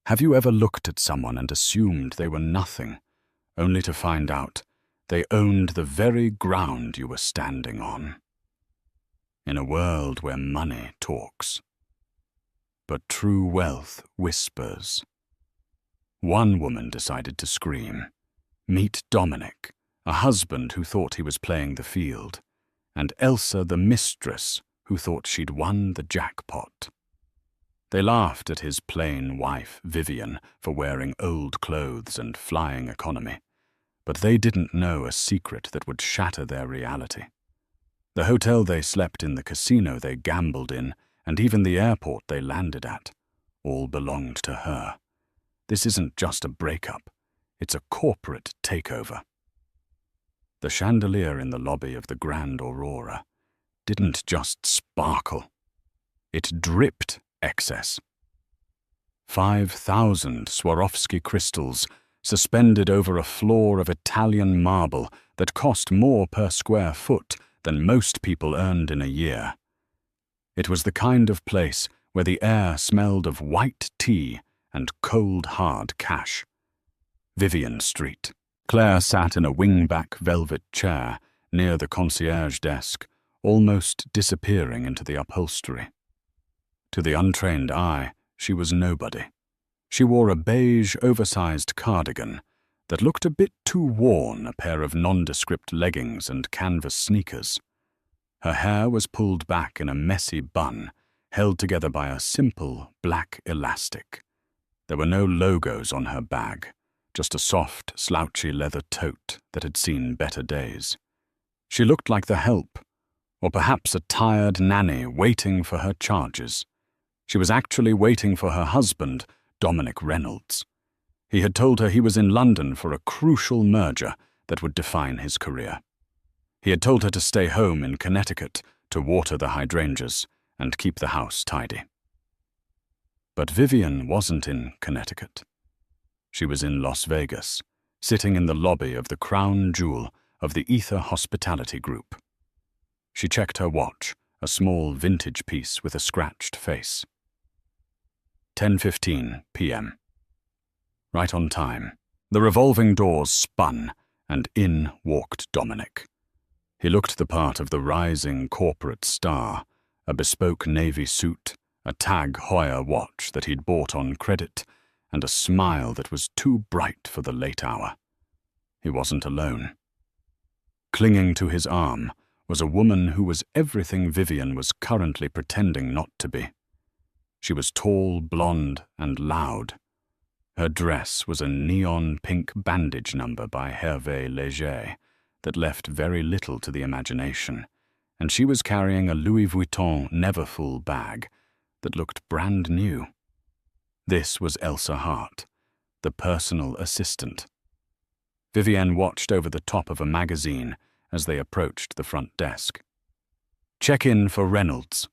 Have you ever looked at someone and assumed they were nothing, only to find out they owned the very ground you were standing on? In a world where money talks, but true wealth whispers. One woman decided to scream. Meet Dominic, a husband who thought he was playing the field, and Elsa the mistress who thought she'd won the jackpot. They laughed at his plain wife, Vivian, for wearing old clothes and flying economy, but they didn't know a secret that would shatter their reality. The hotel they slept in, the casino they gambled in, and even the airport they landed at, all belonged to her. This isn't just a breakup, it's a corporate takeover. The chandelier in the lobby of the Grand Aurora didn't just sparkle, it dripped excess. 5,000 Swarovski crystals suspended over a floor of Italian marble that cost more per square foot than most people earned in a year. It was the kind of place where the air smelled of white tea and cold hard cash. Vivian Street. Claire sat in a wingback velvet chair near the concierge desk, almost disappearing into the upholstery. To the untrained eye, she was nobody. She wore a beige, oversized cardigan that looked a bit too worn, a pair of nondescript leggings and canvas sneakers. Her hair was pulled back in a messy bun, held together by a simple black elastic. There were no logos on her bag, just a soft, slouchy leather tote that had seen better days. She looked like the help, or perhaps a tired nanny waiting for her charges. She was actually waiting for her husband, Dominic Reynolds. He had told her he was in London for a crucial merger that would define his career. He had told her to stay home in Connecticut to water the hydrangeas and keep the house tidy. But Vivian wasn't in Connecticut. She was in Las Vegas, sitting in the lobby of the crown jewel of the Ether Hospitality Group. She checked her watch, a small vintage piece with a scratched face. 10:15 p.m. Right on time. The revolving doors spun, and in walked Dominic. He looked the part of the rising corporate star, a bespoke navy suit, a Tag Heuer watch that he'd bought on credit, and a smile that was too bright for the late hour. He wasn't alone. Clinging to his arm was a woman who was everything Vivian was currently pretending not to be. She was tall, blonde, and loud. Her dress was a neon pink bandage number by Hervé Léger that left very little to the imagination, and she was carrying a Louis Vuitton Neverfull bag that looked brand new. This was Elsa Hart, the personal assistant. Vivienne watched over the top of a magazine as they approached the front desk. "Check in for Reynolds,"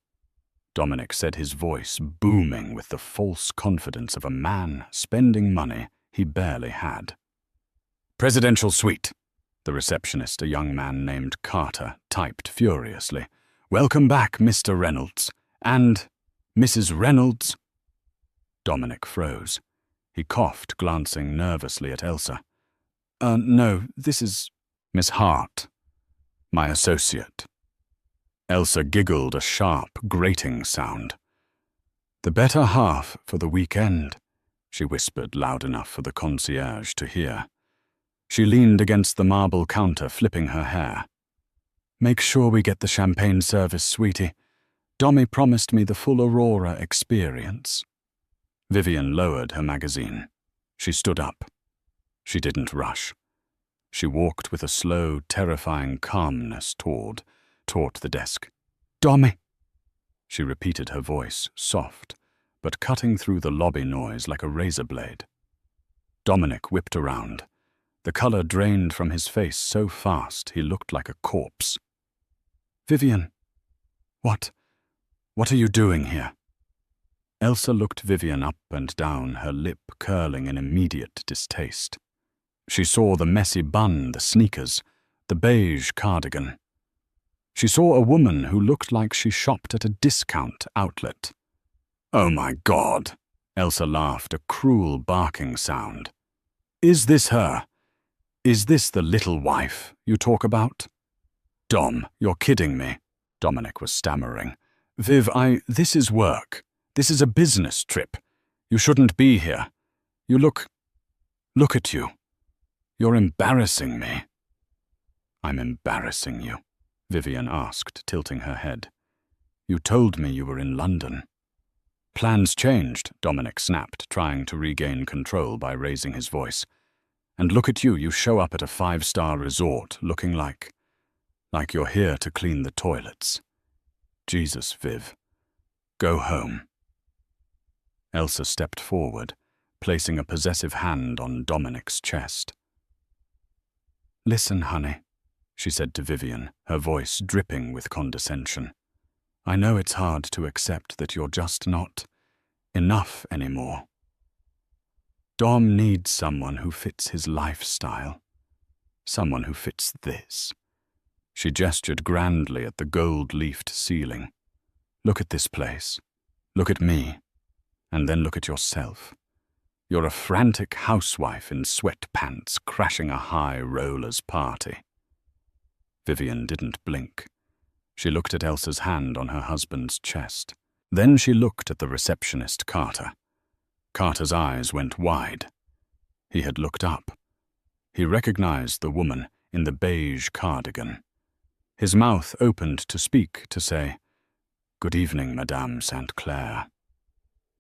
Dominic said, his voice booming with the false confidence of a man spending money he barely had. "Presidential suite," the receptionist, a young man named Carter, typed furiously. "Welcome back, Mr. Reynolds. And Mrs. Reynolds?" Dominic froze. He coughed, glancing nervously at Elsa. No, this is Miss Hart, my associate." Elsa giggled a sharp, grating sound. "The better half for the weekend," she whispered loud enough for the concierge to hear. She leaned against the marble counter, flipping her hair. "Make sure we get the champagne service, sweetie. Dommy promised me the full Aurora experience." Vivian lowered her magazine. She stood up. She didn't rush. She walked with a slow, terrifying calmness toward the desk. "Dommy!" She repeated, her voice soft, but cutting through the lobby noise like a razor blade. Dominic whipped around. The color drained from his face so fast he looked like a corpse. "Vivian, what are you doing here?" Elsa looked Vivian up and down, her lip curling in immediate distaste. She saw the messy bun, the sneakers, the beige cardigan. She saw a woman who looked like she shopped at a discount outlet. "Oh my God," Elsa laughed, a cruel barking sound. Is this her? Is this the little wife you talk about? Dom, you're kidding me, Dominic was stammering. Viv, this is work. This is a business trip. You shouldn't be here. You look at you. You're embarrassing me. I'm embarrassing you, Vivian asked, tilting her head. You told me you were in London. Plans changed, Dominic snapped, trying to regain control by raising his voice. And look at you, you show up at a 5-star resort looking like you're here to clean the toilets. Jesus, Viv. Go home. Elsa stepped forward, placing a possessive hand on Dominic's chest. Listen, honey, she said to Vivian, her voice dripping with condescension. I know it's hard to accept that you're just not enough anymore. Dom needs someone who fits his lifestyle. Someone who fits this. She gestured grandly at the gold-leafed ceiling. Look at this place. Look at me. And then look at yourself. You're a frantic housewife in sweatpants crashing a high rollers party. Vivian didn't blink. She looked at Elsa's hand on her husband's chest. Then she looked at the receptionist, Carter. Carter's eyes went wide. He had looked up. He recognized the woman in the beige cardigan. His mouth opened to speak, to say, Good evening, Madame St. Clair.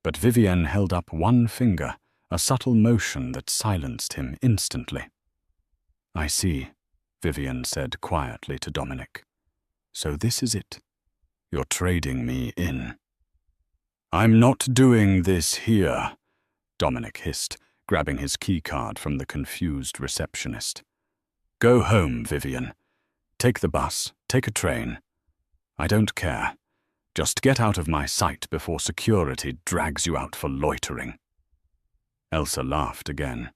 But Vivienne held up one finger, a subtle motion that silenced him instantly. I see, Vivienne said quietly to Dominic. So this is it. You're trading me in. I'm not doing this here, Dominic hissed, grabbing his keycard from the confused receptionist. Go home, Vivian. Take the bus, take a train. I don't care. Just get out of my sight before security drags you out for loitering. Elsa laughed again.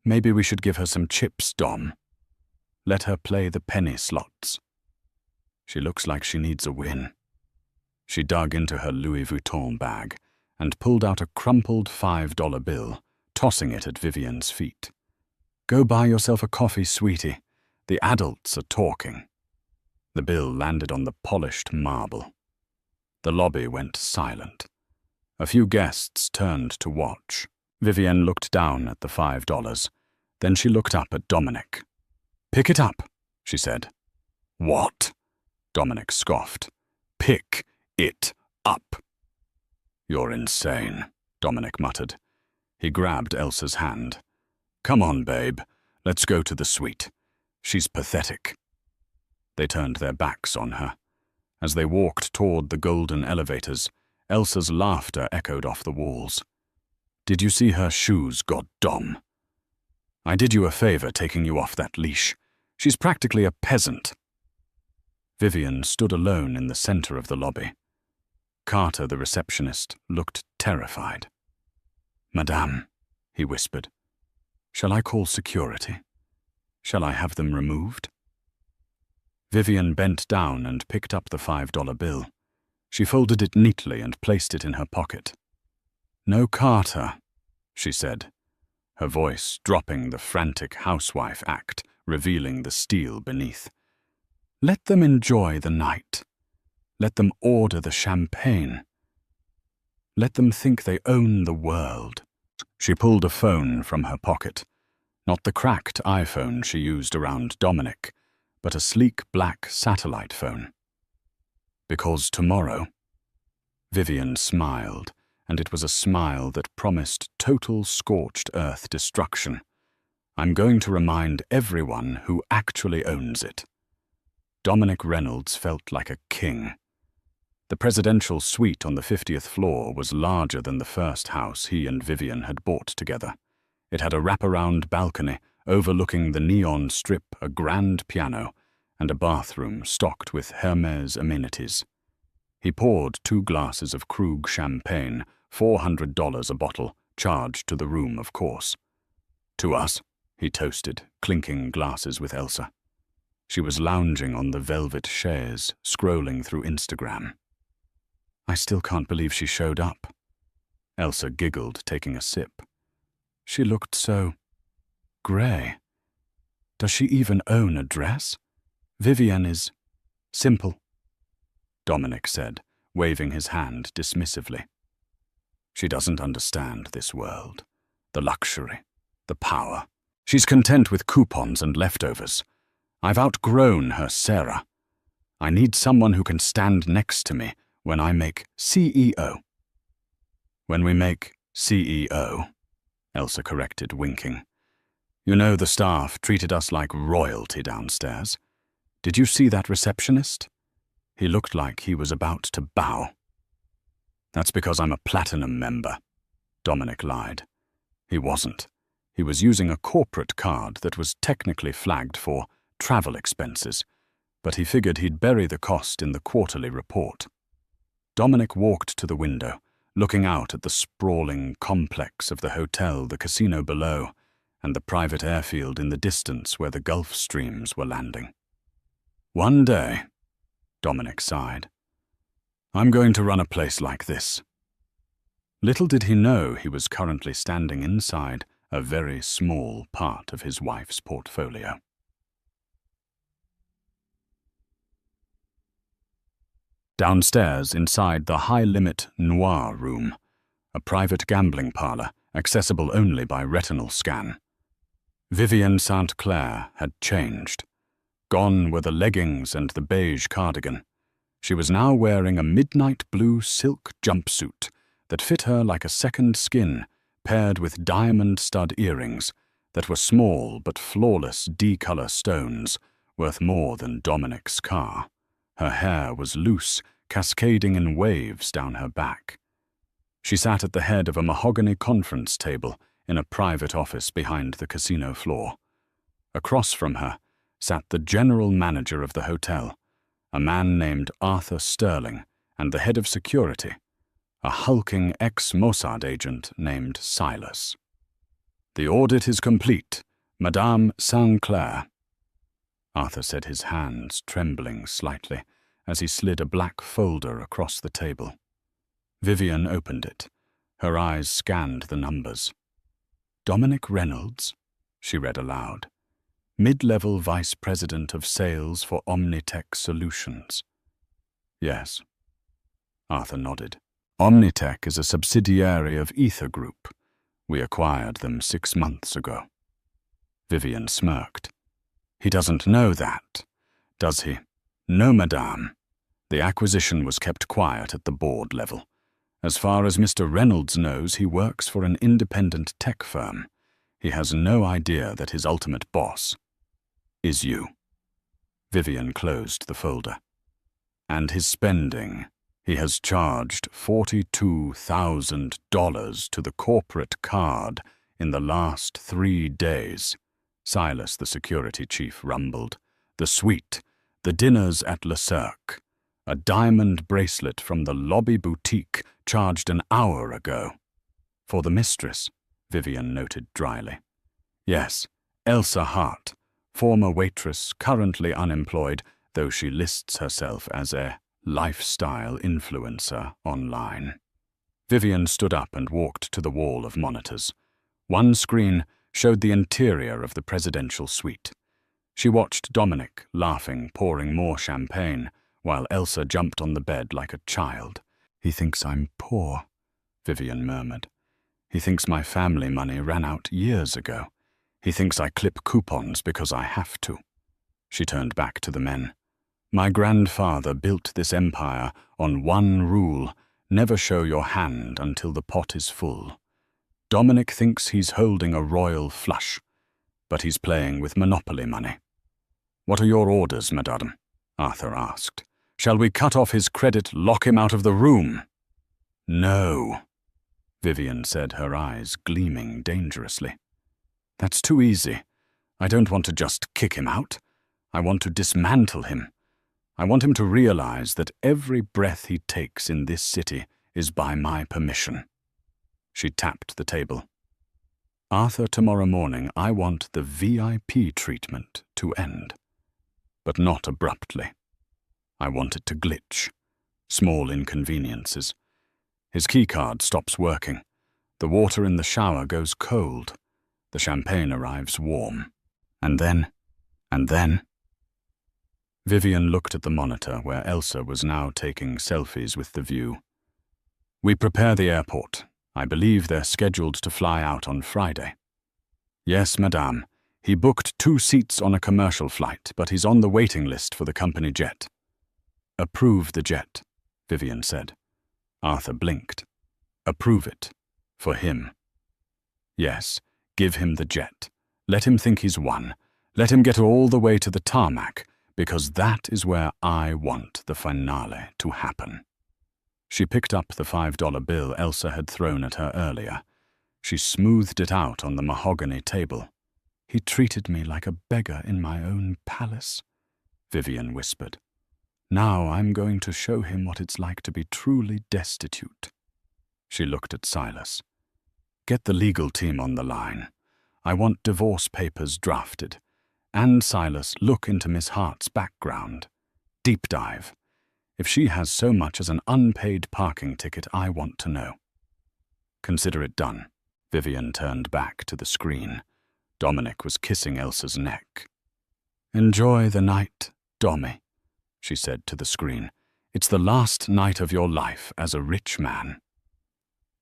Maybe we should give her some chips, Dom. Let her play the penny slots. She looks like she needs a win. She dug into her Louis Vuitton bag and pulled out a crumpled $5 bill, tossing it at Vivian's feet. Go buy yourself a coffee, sweetie. The adults are talking. The bill landed on the polished marble. The lobby went silent. A few guests turned to watch. Vivian looked down at the $5. Then she looked up at Dominic. Pick it up, she said. What? Dominic scoffed. Pick it up. You're insane, Dominic muttered. He grabbed Elsa's hand. Come on, babe. Let's go to the suite. She's pathetic. They turned their backs on her. As they walked toward the golden elevators, Elsa's laughter echoed off the walls. Did you see her shoes, goddom? I did you a favor taking you off that leash. She's practically a peasant. Vivian stood alone in the center of the lobby. Carter, the receptionist, looked terrified. Madame, he whispered, shall I call security? Shall I have them removed? Vivian bent down and picked up the $5 bill. She folded it neatly and placed it in her pocket. No Carter, she said, her voice dropping the frantic housewife act, revealing the steel beneath. Let them enjoy the night. Let them order the champagne. Let them think they own the world. She pulled a phone from her pocket, not the cracked iPhone she used around Dominic, but a sleek black satellite phone. Because tomorrow, Vivian smiled, and it was a smile that promised total scorched earth destruction. I'm going to remind everyone who actually owns it. Dominic Reynolds felt like a king. The presidential suite on the 50th floor was larger than the first house he and Vivian had bought together. It had a wraparound balcony overlooking the neon strip, a grand piano, and a bathroom stocked with Hermes amenities. He poured 2 glasses of Krug champagne, $400 a bottle, charged to the room, of course. To us, he toasted, clinking glasses with Elsa. She was lounging on the velvet chaise, scrolling through Instagram. I still can't believe she showed up. Elsa giggled, taking a sip. She looked so grey. Does she even own a dress? Vivienne is simple, Dominic said, waving his hand dismissively. She doesn't understand this world, the luxury, the power. She's content with coupons and leftovers. I've outgrown her Sarah. I need someone who can stand next to me when I make CEO. When we make CEO, Elsa corrected, winking. You know the staff treated us like royalty downstairs. Did you see that receptionist? He looked like he was about to bow. That's because I'm a platinum member, Dominic lied. He wasn't. He was using a corporate card that was technically flagged for travel expenses, but he figured he'd bury the cost in the quarterly report. Dominic walked to the window, looking out at the sprawling complex of the hotel, the casino below, and the private airfield in the distance where the Gulf Streams were landing. One day, Dominic sighed, I'm going to run a place like this. Little did he know he was currently standing inside a very small part of his wife's portfolio. Downstairs, inside the high-limit noir room, a private gambling parlor accessible only by retinal scan, Vivienne St. Clair had changed. Gone were the leggings and the beige cardigan. She was now wearing a midnight blue silk jumpsuit that fit her like a second skin, paired with diamond stud earrings that were small but flawless D-color stones worth more than Dominic's car. Her hair was loose, cascading in waves down her back. She sat at the head of a mahogany conference table in a private office behind the casino floor. Across from her sat the general manager of the hotel, a man named Arthur Sterling, and the head of security, a hulking ex-Mossad agent named Silas. The audit is complete, Madame St. Clair. Arthur said, his hands trembling slightly as he slid a black folder across the table. Vivienne opened it. Her eyes scanned the numbers. Dominic Reynolds, she read aloud. Mid-level Vice President of Sales for Omnitech Solutions. Yes. Arthur nodded. Omnitech is a subsidiary of Ether Group. We acquired them 6 months ago. Vivienne smirked. He doesn't know that, does he? No, madame. The acquisition was kept quiet at the board level. As far as Mr. Reynolds knows, he works for an independent tech firm. He has no idea that his ultimate boss is you. Vivienne closed the folder. And his spending. He has charged $42,000 to the corporate card in the last 3 days. Silas, the security chief, rumbled. The suite, the dinners at Le Cirque, a diamond bracelet from the lobby boutique charged an hour ago. For the mistress, Vivienne noted dryly. Yes, Elsa Hart, former waitress, currently unemployed, though she lists herself as a lifestyle influencer online. Vivienne stood up and walked to the wall of monitors. One screen showed the interior of the presidential suite. She watched Dominic, laughing, pouring more champagne, while Elsa jumped on the bed like a child. He thinks I'm poor, Vivienne murmured. He thinks my family money ran out years ago. He thinks I clip coupons because I have to. She turned back to the men. My grandfather built this empire on one rule: never show your hand until the pot is full. Dominic thinks he's holding a royal flush, but he's playing with monopoly money. What are your orders, madame? Arthur asked. Shall we cut off his credit, lock him out of the room? No, Vivienne said, her eyes gleaming dangerously. That's too easy. I don't want to just kick him out. I want to dismantle him. I want him to realize that every breath he takes in this city is by my permission. She tapped the table. Arthur, tomorrow morning I want the VIP treatment to end. But not abruptly. I want it to glitch. Small inconveniences. His keycard stops working. The water in the shower goes cold. The champagne arrives warm. And then... Vivian looked at the monitor where Elsa was now taking selfies with the view. We prepare the airport. I believe they're scheduled to fly out on Friday. Yes, madame. He booked 2 seats on a commercial flight, but he's on the waiting list for the company jet. Approve the jet, Vivian said. Arthur blinked. Approve it. For him. Yes, give him the jet. Let him think he's won. Let him get all the way to the tarmac, because that is where I want the finale to happen. She picked up the $5 bill Elsa had thrown at her earlier. She smoothed it out on the mahogany table. He treated me like a beggar in my own palace, Vivian whispered. Now I'm going to show him what it's like to be truly destitute. She looked at Silas. Get the legal team on the line. I want divorce papers drafted. And Silas, look into Miss Hart's background. Deep dive. If she has so much as an unpaid parking ticket, I want to know. Consider it done. Vivian turned back to the screen. Dominic was kissing Elsa's neck. Enjoy the night, Dommy, she said to the screen. It's the last night of your life as a rich man.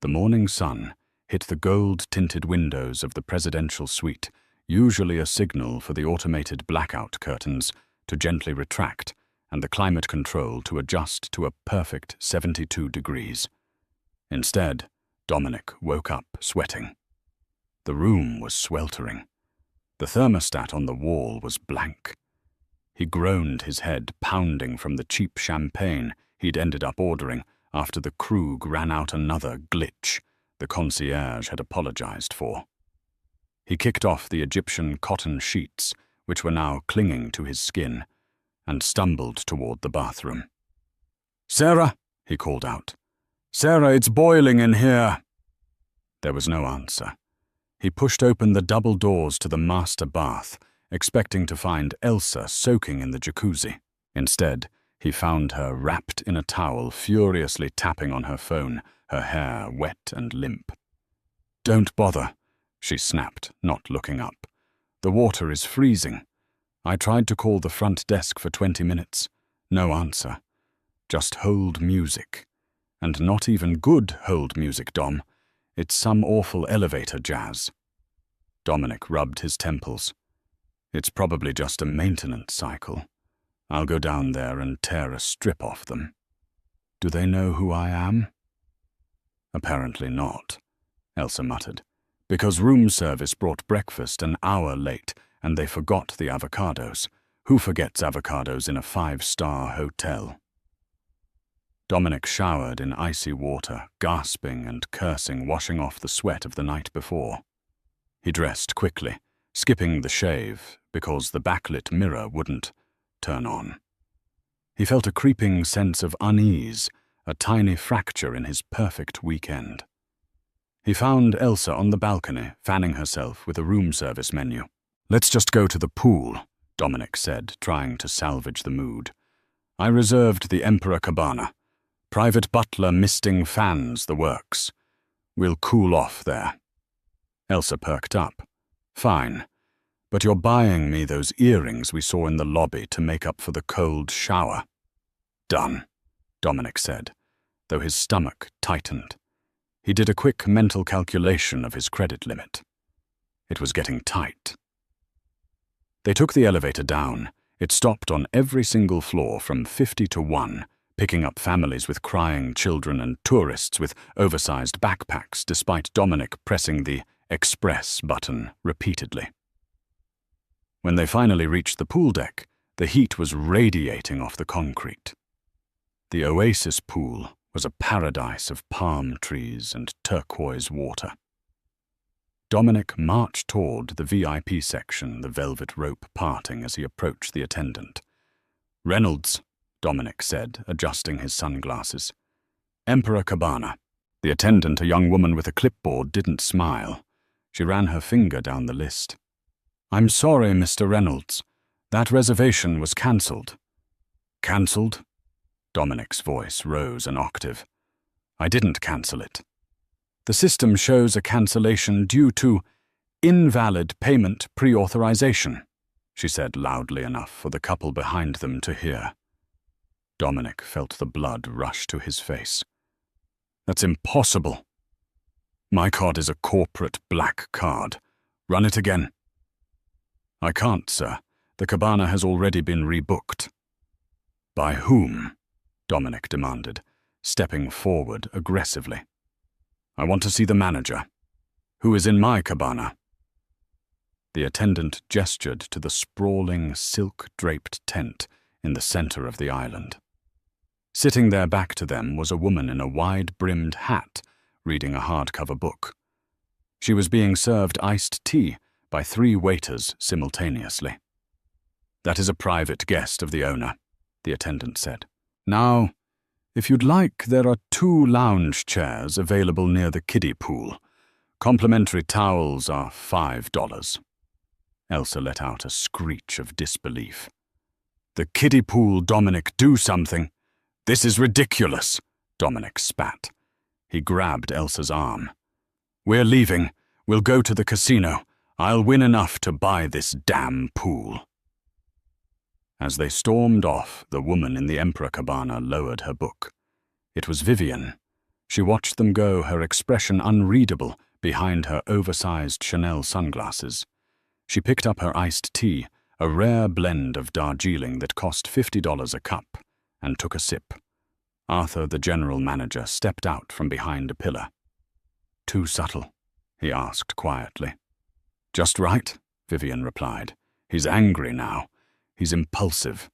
The morning sun hit the gold-tinted windows of the presidential suite, usually a signal for the automated blackout curtains to gently retract and the climate control to adjust to a perfect 72 degrees. Instead, Dominic woke up sweating. The room was sweltering. The thermostat on the wall was blank. He groaned, his head pounding from the cheap champagne he'd ended up ordering after the Krug ran out another glitch the concierge had apologized for. He kicked off the Egyptian cotton sheets, which were now clinging to his skin, and stumbled toward the bathroom. "Sarah," he called out. "Sarah, it's boiling in here." There was no answer. He pushed open the double doors to the master bath, expecting to find Elsa soaking in the jacuzzi. Instead, he found her wrapped in a towel, furiously tapping on her phone, her hair wet and limp. "Don't bother," she snapped, not looking up. "The water is freezing. I tried to call the front desk for 20 minutes. No answer. Just hold music. And not even good hold music, Dom. It's some awful elevator jazz." Dominic rubbed his temples. "It's probably just a maintenance cycle. I'll go down there and tear a strip off them. Do they know who I am?" "Apparently not," Elsa muttered, "because room service brought breakfast an hour late and they forgot the avocados. Who forgets avocados in a 5-star hotel?" Dominic showered in icy water, gasping and cursing, washing off the sweat of the night before. He dressed quickly, skipping the shave because the backlit mirror wouldn't turn on. He felt a creeping sense of unease, a tiny fracture in his perfect weekend. He found Elsa on the balcony, fanning herself with a room service menu. "Let's just go to the pool," Dominic said, trying to salvage the mood. "I reserved the Emperor Cabana. Private butler misting fans, the works. We'll cool off there." Elsa perked up. "Fine, but you're buying me those earrings we saw in the lobby to make up for the cold shower." "Done," Dominic said, though his stomach tightened. He did a quick mental calculation of his credit limit. It was getting tight. They took the elevator down. It stopped on every single floor from 50 to 1, picking up families with crying children and tourists with oversized backpacks, despite Dominic pressing the express button repeatedly. When they finally reached the pool deck, the heat was radiating off the concrete. The Oasis pool was a paradise of palm trees and turquoise water. Dominic marched toward the VIP section, the velvet rope parting as he approached the attendant. "Reynolds," Dominic said, adjusting his sunglasses. "Emperor Cabana." The attendant, a young woman with a clipboard, didn't smile. She ran her finger down the list. "I'm sorry, Mr. Reynolds. That reservation was cancelled." "Cancelled?" Dominic's voice rose an octave. "I didn't cancel it." The system shows a cancellation due to invalid payment pre-authorization, she said loudly enough for the couple behind them to hear. Dominic felt the blood rush to his face. That's impossible. My card is a corporate black card. Run it again. I can't, sir. The cabana has already been rebooked. By whom? Dominic demanded, stepping forward aggressively. I want to see the manager. Who is in my cabana? The attendant gestured to the sprawling, silk-draped tent in the center of the island. Sitting there back to them was a woman in a wide-brimmed hat, reading a hardcover book. She was being served iced tea by 3 waiters simultaneously. That is a private guest of the owner, the attendant said. Now, if you'd like, there are 2 lounge chairs available near the kiddie pool. Complimentary towels are $5. Elsa let out a screech of disbelief. The kiddie pool, Dominic, do something. This is ridiculous, Dominic spat. He grabbed Elsa's arm. We're leaving. We'll go to the casino. I'll win enough to buy this damn pool. As they stormed off, the woman in the Emperor cabana lowered her book. It was Vivian. She watched them go, her expression unreadable behind her oversized Chanel sunglasses. She picked up her iced tea, a rare blend of Darjeeling that cost $50 a cup, and took a sip. Arthur, the general manager, stepped out from behind a pillar. Too subtle, he asked quietly. Just right, Vivian replied. He's angry now. He's impulsive.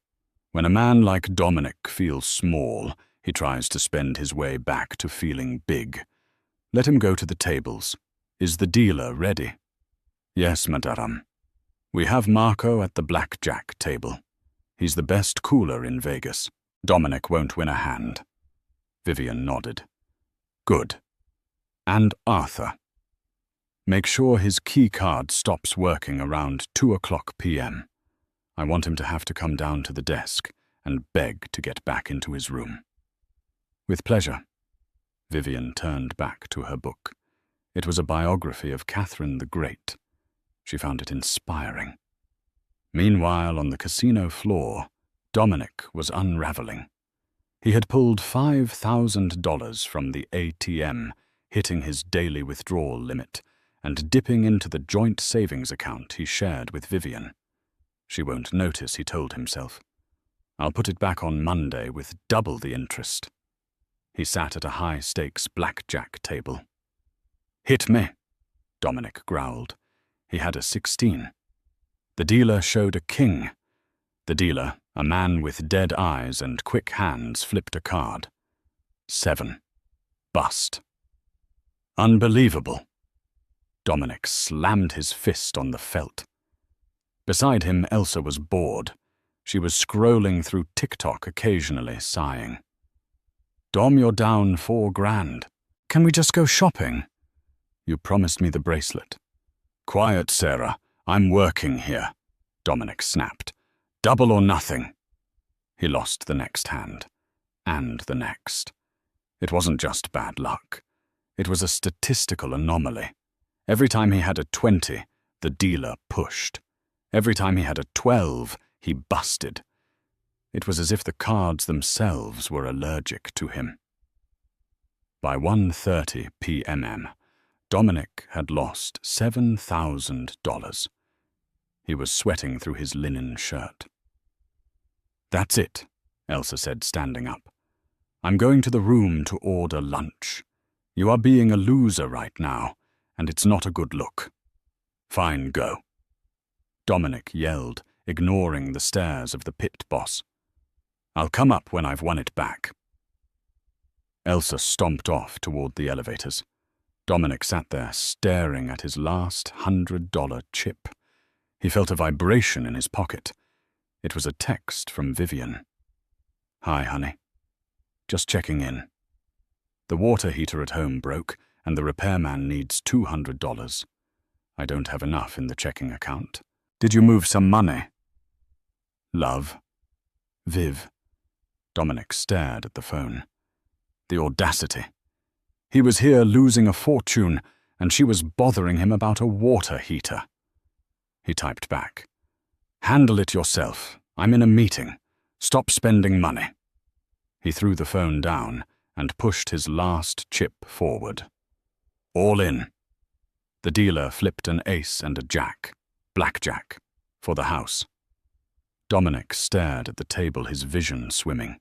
When a man like Dominic feels small, he tries to spend his way back to feeling big. Let him go to the tables. Is the dealer ready? Yes, madame. We have Marco at the blackjack table. He's the best cooler in Vegas. Dominic won't win a hand. Vivian nodded. Good. And Arthur. Make sure his key card stops working around 2:00 p.m. I want him to have to come down to the desk and beg to get back into his room. With pleasure. Vivian turned back to her book. It was a biography of Catherine the Great. She found it inspiring. Meanwhile, on the casino floor, Dominic was unraveling. He had pulled $5,000 from the ATM, hitting his daily withdrawal limit, and dipping into the joint savings account he shared with Vivian. She won't notice, he told himself. I'll put it back on Monday with double the interest. He sat at a high-stakes blackjack table. Hit me, Dominic growled. He had a 16. The dealer showed a king. The dealer, a man with dead eyes and quick hands, flipped a card. 7. Bust. Unbelievable. Dominic slammed his fist on the felt. Beside him, Elsa was bored. She was scrolling through TikTok occasionally, sighing. Dom, you're down $4,000. Can we just go shopping? You promised me the bracelet. Quiet, Sarah. I'm working here, Dominic snapped. Double or nothing. He lost the next hand. And the next. It wasn't just bad luck. It was a statistical anomaly. Every time he had a 20, the dealer pushed. Every time he had a 12, he busted. It was as if the cards themselves were allergic to him. By 1:30 p.m., Dominic had lost $7,000. He was sweating through his linen shirt. That's it, Elsa said, standing up. I'm going to the room to order lunch. You are being a loser right now, and it's not a good look. Fine, go. Dominic yelled, ignoring the stares of the pit boss. I'll come up when I've won it back. Elsa stomped off toward the elevators. Dominic sat there, staring at his last $100 chip. He felt a vibration in his pocket. It was a text from Vivian. Hi, honey. Just checking in. The water heater at home broke, and the repairman needs $200. I don't have enough in the checking account. Did you move some money? Love. Viv. Dominic stared at the phone. The audacity. He was here losing a fortune, and she was bothering him about a water heater. He typed back, "Handle it yourself. I'm in a meeting. Stop spending money." He threw the phone down and pushed his last chip forward. "All in." The dealer flipped an ace and a jack, blackjack, for the house. Dominic stared at the table, his vision swimming.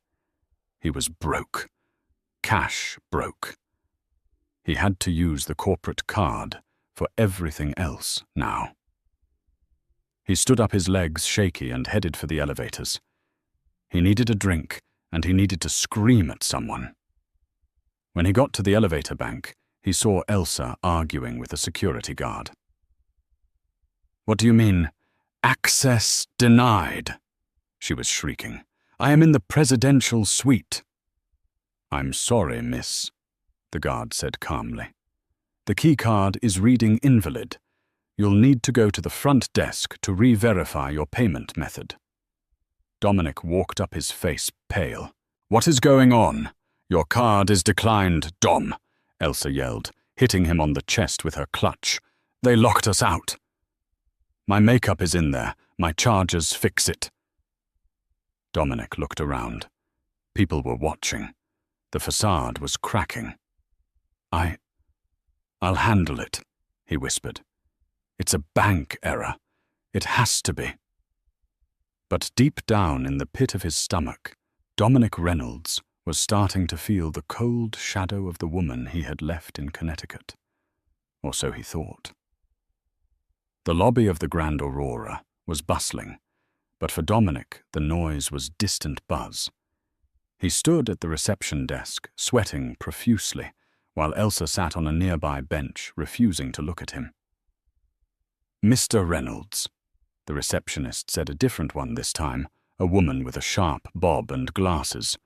He was broke. Cash broke. He had to use the corporate card for everything else now. He stood up, his legs shaky, and headed for the elevators. He needed a drink, and he needed to scream at someone. When he got to the elevator bank, he saw Elsa arguing with a security guard. "What do you mean, access denied?" she was shrieking. "I am in the presidential suite." "I'm sorry, miss," the guard said calmly. "The keycard is reading invalid. You'll need to go to the front desk to re-verify your payment method." Dominic walked up, his face pale. "What is going on? Your card is declined, Dom," Elsa yelled, hitting him on the chest with her clutch. "They locked us out." "My makeup is in there. My chargers fix it." Dominic looked around. People were watching. The facade was cracking. I'll handle it," he whispered. "It's a bank error. It has to be." But deep down in the pit of his stomach, Dominic Reynolds was starting to feel the cold shadow of the woman he had left in Connecticut. Or so he thought. The lobby of the Grand Aurora was bustling, but for Dominic the noise was distant buzz. He stood at the reception desk, sweating profusely, while Elsa sat on a nearby bench, refusing to look at him. "Mr. Reynolds," the receptionist said, a different one this time, a woman with a sharp bob and glasses.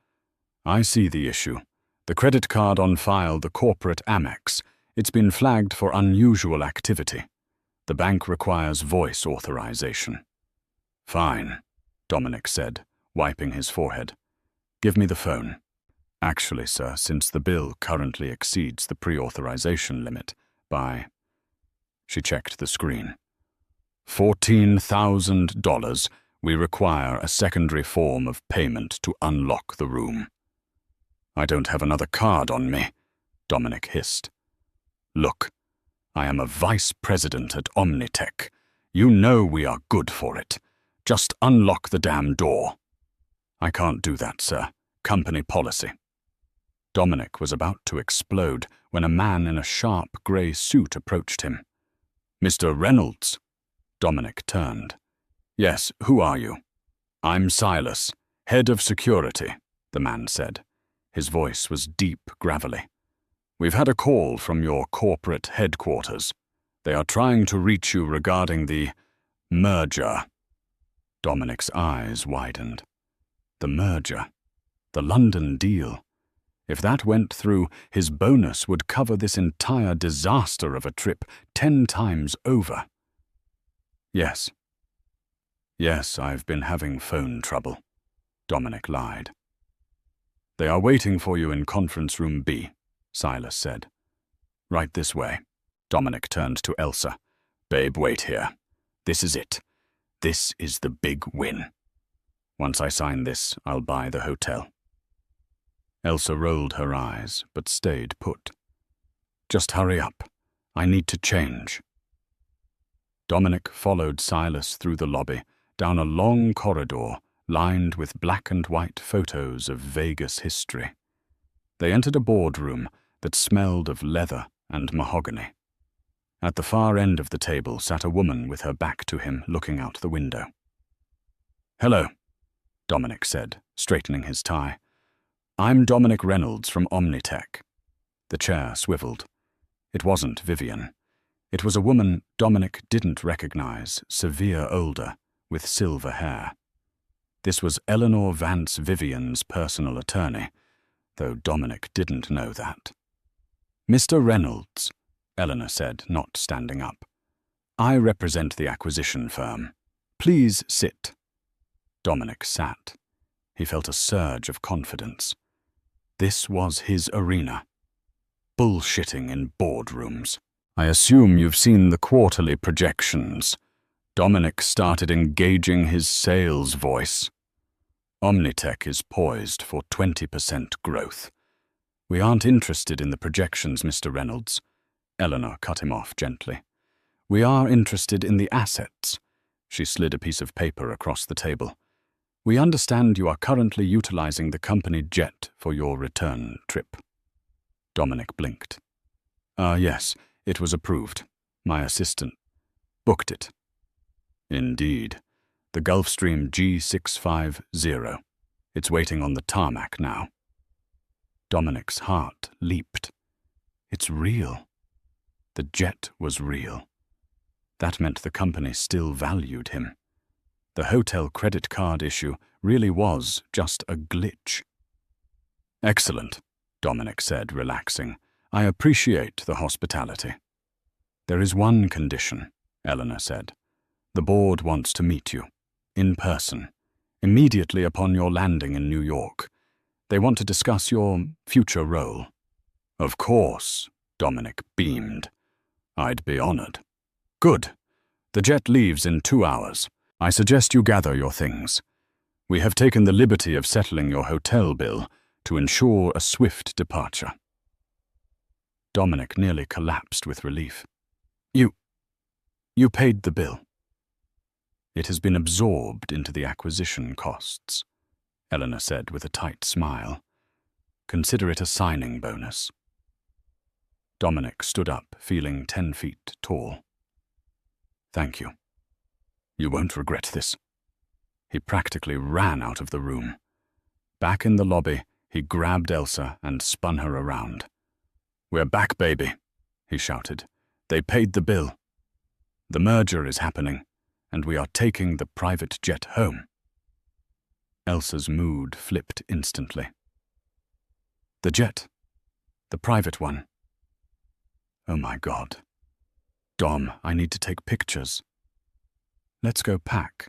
"I see the issue. The credit card on file, the corporate Amex. It's been flagged for unusual activity. The bank requires voice authorization." "Fine," Dominic said, wiping his forehead. "Give me the phone." "Actually, sir, since the bill currently exceeds the pre-authorization limit by..." She checked the screen. $14,000. We require a secondary form of payment to unlock the room." "I don't have another card on me," Dominic hissed. "Look, I am a vice president at Omnitech. You know we are good for it. Just unlock the damn door." "I can't do that, sir. Company policy." Dominic was about to explode when a man in a sharp grey suit approached him. "Mr. Reynolds?" Dominic turned. "Yes, who are you?" "I'm Silas, head of security," the man said. His voice was deep, gravelly. "We've had a call from your corporate headquarters. They are trying to reach you regarding the merger." Dominic's eyes widened. The merger. The London deal. If that went through, his bonus would cover this entire disaster of a trip 10 times over. "Yes. Yes, I've been having phone trouble," Dominic lied. "They are waiting for you in conference room B," Silas said. "Right this way." Dominic turned to Elsa. "Babe, wait here. This is it. This is the big win. Once I sign this, I'll buy the hotel." Elsa rolled her eyes, but stayed put. "Just hurry up. I need to change." Dominic followed Silas through the lobby, down a long corridor lined with black and white photos of Vegas history. They entered a boardroom that smelled of leather and mahogany. At the far end of the table sat a woman with her back to him, looking out the window. "Hello," Dominic said, straightening his tie. "I'm Dominic Reynolds from Omnitech." The chair swiveled. It wasn't Vivian. It was a woman Dominic didn't recognize, severe older, with silver hair. This was Eleanor Vance Vivian's personal attorney, though Dominic didn't know that. "Mr. Reynolds," Eleanor said, not standing up. "I represent the acquisition firm. Please sit." Dominic sat. He felt a surge of confidence. This was his arena. bullshitting in boardrooms. I assume you've seen the quarterly projections. Dominic started engaging his sales voice. Omnitech is poised for 20% growth. We aren't interested in the projections, Mr. Reynolds. Eleanor cut him off gently. We are interested in the assets. She slid a piece of paper across the table. We understand you are currently utilizing the company jet for your return trip. Dominic blinked. Yes, it was approved. My assistant booked it. Indeed. The Gulfstream G650. It's waiting on the tarmac now. Dominic's heart leaped. It's real. The jet was real. That meant the company still valued him. The hotel credit card issue really was just a glitch. Excellent, Dominic said, relaxing. I appreciate the hospitality. There is one condition, Eleanor said. The board wants to meet you, in person, immediately upon your landing in New York. They want to discuss your future role. Of course, Dominic beamed. I'd be honored. Good. The jet leaves in 2 hours. I suggest you gather your things. We have taken the liberty of settling your hotel bill to ensure a swift departure. Dominic nearly collapsed with relief. You paid the bill. It has been absorbed into the acquisition costs, Eleanor said with a tight smile. Consider it a signing bonus. Dominic stood up, feeling 10 feet tall. Thank you. You won't regret this. He practically ran out of the room. Back in the lobby, he grabbed Elsa and spun her around. We're back, baby, he shouted. They paid the bill. The merger is happening, and we are taking the private jet home. Elsa's mood flipped instantly. The jet. The private one. Oh my God. Dom, I need to take pictures. Let's go pack.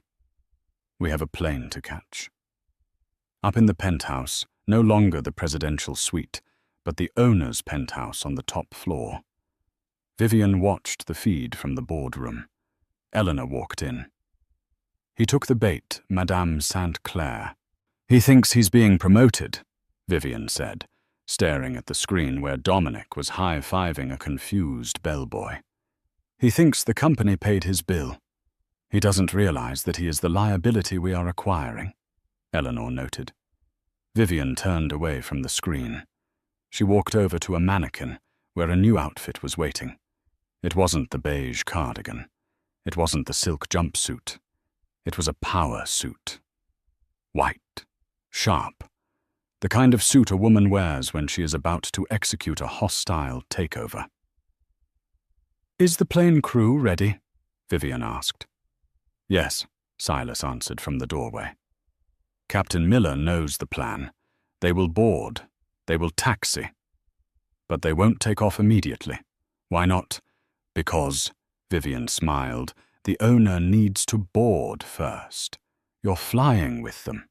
We have a plane to catch. Up in the penthouse, no longer the presidential suite, but the owner's penthouse on the top floor. Vivian watched the feed from the boardroom. Eleanor walked in. He took the bait, Madame St. Clair. He thinks he's being promoted, Vivian said, staring at the screen where Dominic was high-fiving a confused bellboy. He thinks the company paid his bill. He doesn't realize that he is the liability we are acquiring, Eleanor noted. Vivian turned away from the screen. She walked over to a mannequin where a new outfit was waiting. It wasn't the beige cardigan. It wasn't the silk jumpsuit. It was a power suit. White, sharp, the kind of suit a woman wears when she is about to execute a hostile takeover. Is the plane crew ready? Vivian asked. Yes, Silas answered from the doorway. Captain Miller knows the plan. They will board. They will taxi. But they won't take off immediately. Why not? Because, Vivian smiled, the owner needs to board first. You're flying with them?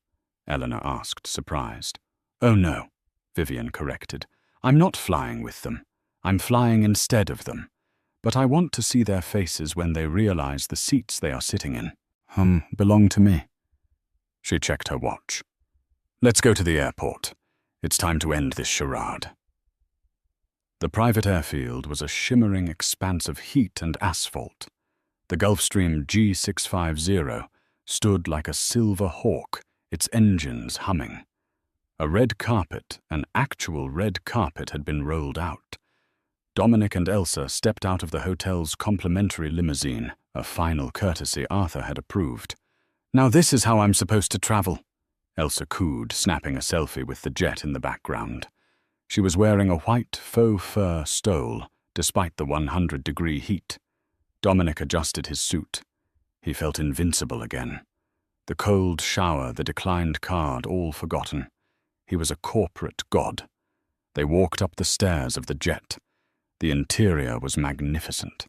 Eleanor asked, surprised. Oh no, Vivian corrected. I'm not flying with them. I'm flying instead of them. But I want to see their faces when they realize the seats they are sitting in. Belong to me. She checked her watch. Let's go to the airport. It's time to end this charade. The private airfield was a shimmering expanse of heat and asphalt. The Gulfstream G650 stood like a silver hawk, its engines humming. A red carpet, an actual red carpet, had been rolled out. Dominic and Elsa stepped out of the hotel's complimentary limousine, a final courtesy Arthur had approved. Now this is how I'm supposed to travel, Elsa cooed, snapping a selfie with the jet in the background. She was wearing a white faux fur stole, despite the 100-degree heat. Dominic adjusted his suit. He felt invincible again. The cold shower, the declined card, all forgotten. He was a corporate god. They walked up the stairs of the jet. The interior was magnificent.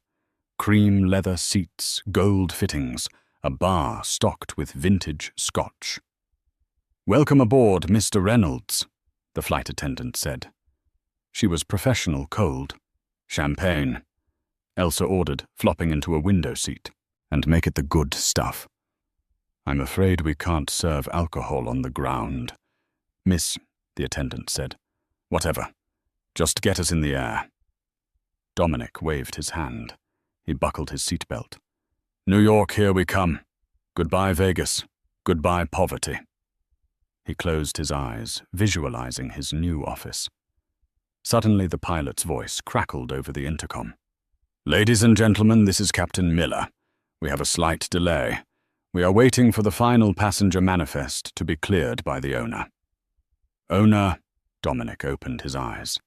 Cream leather seats, gold fittings, a bar stocked with vintage scotch. Welcome aboard, Mr. Reynolds, the flight attendant said. She was professional cold. Champagne, Elsa ordered, flopping into a window seat. And make it the good stuff. I'm afraid we can't serve alcohol on the ground. Miss, the attendant said. Whatever. Just get us in the air. Dominic waved his hand. He buckled his seatbelt. New York, here we come. Goodbye, Vegas. Goodbye, poverty. He closed his eyes, visualizing his new office. Suddenly, the pilot's voice crackled over the intercom. Ladies and gentlemen, this is Captain Miller. We have a slight delay. We are waiting for the final passenger manifest to be cleared by the owner. Owner? Dominic opened his eyes.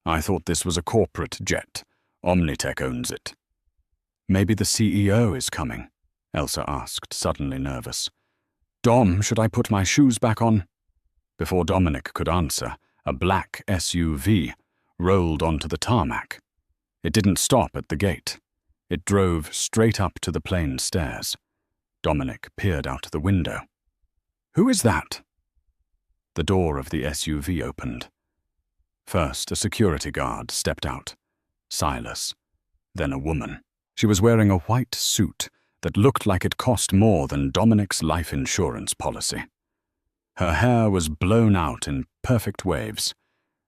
I thought this was a corporate jet. Omnitech owns it. Maybe the CEO is coming, Elsa asked, suddenly nervous. Dom, should I put my shoes back on? Before Dominic could answer, a black SUV rolled onto the tarmac. It didn't stop at the gate. It drove straight up to the plane stairs. Dominic peered out the window. Who is that? The door of the SUV opened. First, a security guard stepped out. Silas. Then a woman. She was wearing a white suit that looked like it cost more than Dominic's life insurance policy. Her hair was blown out in perfect waves.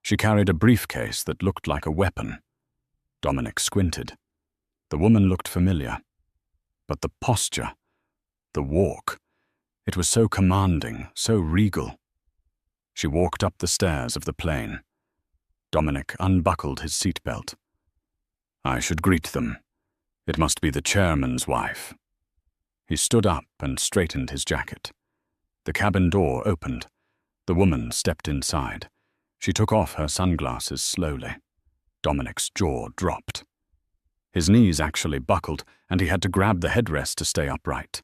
She carried a briefcase that looked like a weapon. Dominic squinted. The woman looked familiar. But the posture, the walk, it was so commanding, so regal. She walked up the stairs of the plane. Dominic unbuckled his seatbelt. I should greet them. It must be the chairman's wife. He stood up and straightened his jacket. The cabin door opened. The woman stepped inside. She took off her sunglasses slowly. Dominic's jaw dropped. His knees actually buckled, and he had to grab the headrest to stay upright.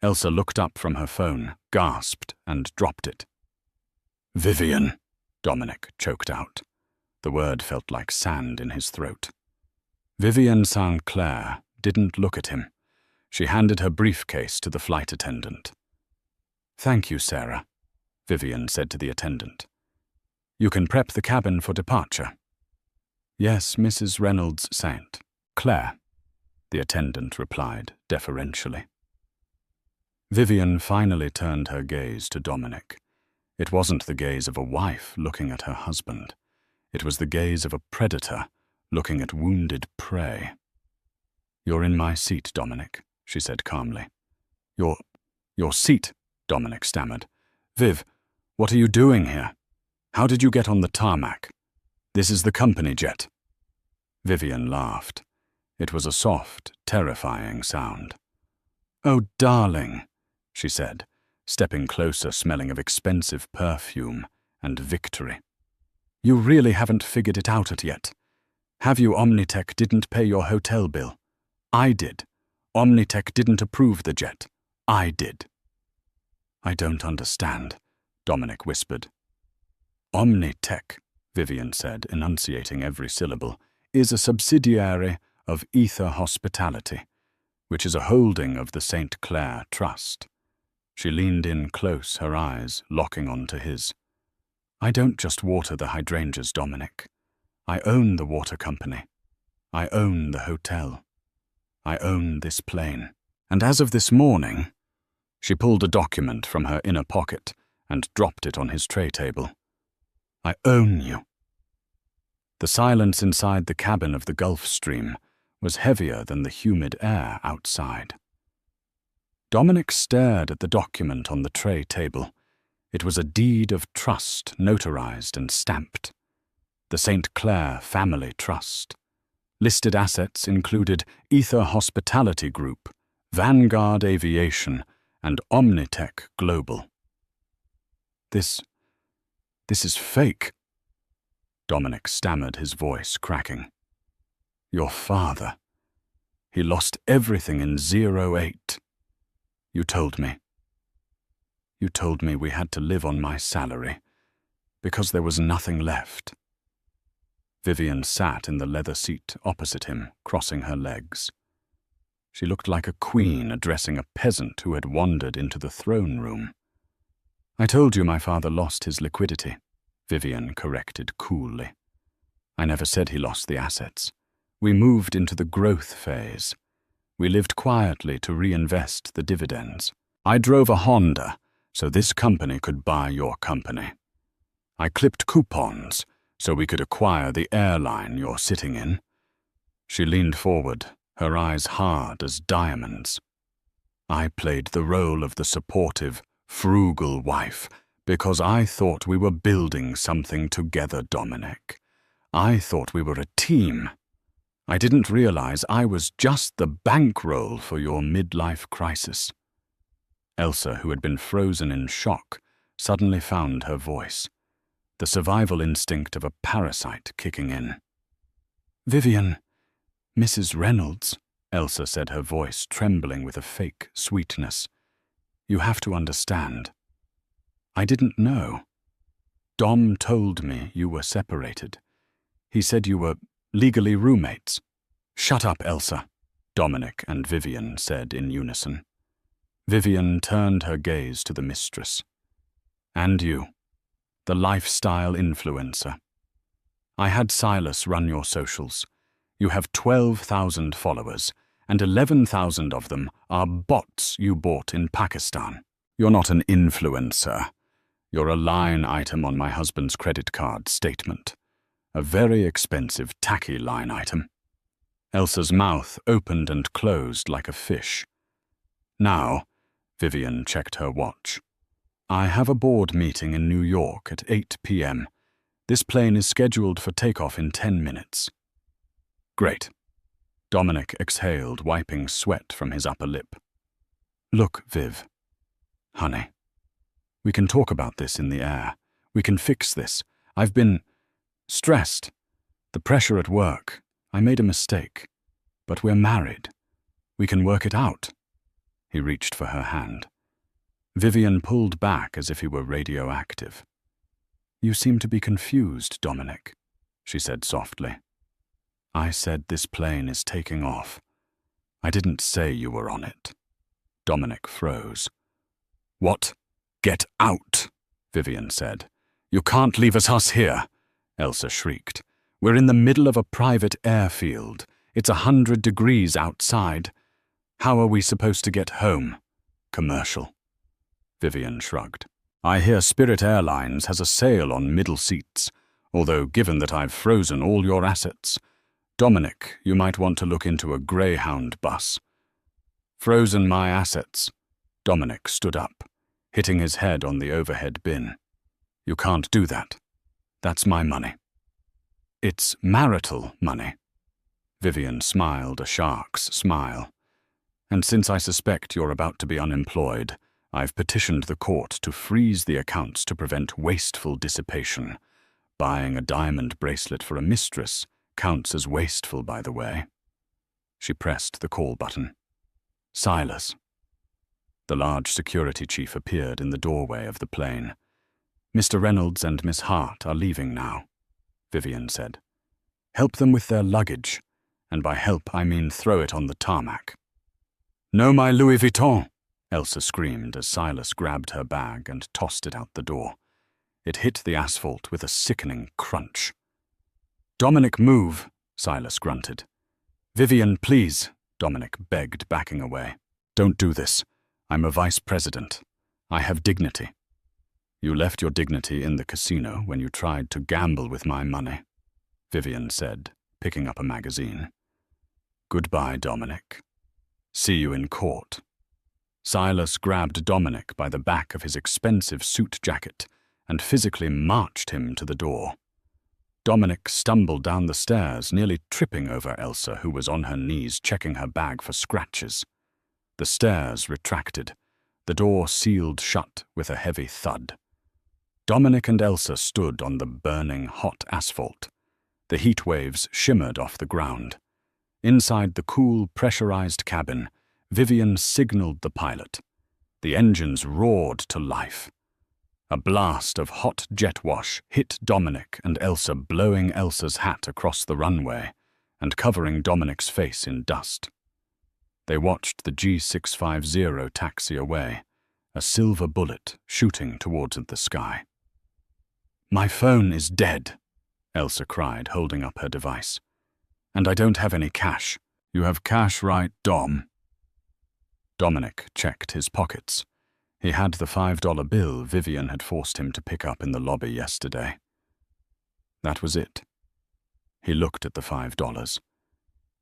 Elsa looked up from her phone, gasped, and dropped it. Vivian, Dominic choked out. The word felt like sand in his throat. Vivian St. Clair didn't look at him. She handed her briefcase to the flight attendant. Thank you, Sarah, Vivian said to the attendant. You can prep the cabin for departure. Yes, Mrs. Reynolds St. Clair, the attendant replied deferentially. Vivian finally turned her gaze to Dominic. It wasn't the gaze of a wife looking at her husband. It was the gaze of a predator looking at wounded prey. You're in my seat, Dominic, she said calmly. Your seat, Dominic stammered. Viv, what are you doing here? How did you get on the tarmac? This is the company jet. Vivian laughed. It was a soft, terrifying sound. Oh, darling, she said, stepping closer, smelling of expensive perfume and victory. You really haven't figured it out yet. Have you? Omnitech didn't pay your hotel bill. I did. Omnitech didn't approve the jet. I did. I don't understand, Dominic whispered. Omnitech, Vivian said, enunciating every syllable, is a subsidiary of Ether Hospitality, which is a holding of the St. Clair Trust. She leaned in close, her eyes locking onto his. I don't just water the hydrangeas, Dominic. I own the water company. I own the hotel. I own this plane. And as of this morning, she pulled a document from her inner pocket and dropped it on his tray table. I own you. The silence inside the cabin of the Gulf Stream was heavier than the humid air outside. Dominic stared at the document on the tray table. It was a deed of trust, notarized and stamped. The St. Clair Family Trust. Listed assets included Ether Hospitality Group, Vanguard Aviation, and Omnitech Global. This is fake. Dominic stammered, his voice cracking. Your father. He lost everything in 08. You told me. You told me we had to live on my salary, because there was nothing left. Vivian sat in the leather seat opposite him, crossing her legs. She looked like a queen addressing a peasant who had wandered into the throne room. I told you my father lost his liquidity, Vivian corrected coolly. I never said he lost the assets. We moved into the growth phase. We lived quietly to reinvest the dividends. I drove a Honda, so this company could buy your company. I clipped coupons, so we could acquire the airline you're sitting in. She leaned forward, her eyes hard as diamonds. I played the role of the supportive, frugal wife because I thought we were building something together, Dominic. I thought we were a team. I didn't realize I was just the bankroll for your midlife crisis. Elsa, who had been frozen in shock, suddenly found her voice, the survival instinct of a parasite kicking in. "Vivian, Mrs. Reynolds," Elsa said, her voice trembling with a fake sweetness. "You have to understand. I didn't know. Dom told me you were separated. He said you were legally roommates." "Shut up, Elsa," Dominic and Vivian said in unison. Vivian turned her gaze to the mistress. "And you, the lifestyle influencer. I had Silas run your socials. You have 12,000 followers, and 11,000 of them are bots you bought in Pakistan. You're not an influencer. You're a line item on my husband's credit card statement. A very expensive, tacky line item." Elsa's mouth opened and closed like a fish. "Now," Vivian checked her watch, "I have a board meeting in New York at 8 p.m. This plane is scheduled for takeoff in 10 minutes. "Great." Dominic exhaled, wiping sweat from his upper lip. "Look, Viv. Honey. We can talk about this in the air. We can fix this. I've been stressed. The pressure at work. I made a mistake. But we're married. We can work it out." He reached for her hand. Vivian pulled back as if he were radioactive. "You seem to be confused, Dominic," she said softly. "I said this plane is taking off. I didn't say you were on it." Dominic froze. "What? Get out," Vivian said. "You can't leave us here," Elsa shrieked. "We're in the middle of a private airfield. It's 100 degrees outside. How are we supposed to get home? Commercial." Vivian shrugged. "I hear Spirit Airlines has a sale on middle seats, although given that I've frozen all your assets, Dominic, you might want to look into a Greyhound bus." "Frozen my assets." Dominic stood up, hitting his head on the overhead bin. "You can't do that. That's my money." "It's marital money." Vivian smiled a shark's smile. "And since I suspect you're about to be unemployed, I've petitioned the court to freeze the accounts to prevent wasteful dissipation. Buying a diamond bracelet for a mistress counts as wasteful, by the way." She pressed the call button. "Silas." The large security chief appeared in the doorway of the plane. "Mr. Reynolds and Miss Hart are leaving now," Vivian said. "Help them with their luggage, and by help I mean throw it on the tarmac." "No, my Louis Vuitton!" Elsa screamed as Silas grabbed her bag and tossed it out the door. It hit the asphalt with a sickening crunch. "Dominic, move," Silas grunted. "Vivian, please," Dominic begged, backing away. "Don't do this. I'm a vice president. I have dignity." "You left your dignity in the casino when you tried to gamble with my money," Vivian said, picking up a magazine. "Goodbye, Dominic. See you in court." Silas grabbed Dominic by the back of his expensive suit jacket and physically marched him to the door. Dominic stumbled down the stairs, nearly tripping over Elsa, who was on her knees checking her bag for scratches. The stairs retracted. The door sealed shut with a heavy thud. Dominic and Elsa stood on the burning, hot asphalt. The heat waves shimmered off the ground. Inside the cool, pressurized cabin, Vivian signaled the pilot. The engines roared to life. A blast of hot jet wash hit Dominic and Elsa, blowing Elsa's hat across the runway and covering Dominic's face in dust. They watched the G650 taxi away, a silver bullet shooting towards the sky. "My phone is dead," Elsa cried, holding up her device. "And I don't have any cash." "You have cash, right, Dom?" Dominic checked his pockets. He had the $5 bill Vivian had forced him to pick up in the lobby yesterday. That was it. He looked at the $5.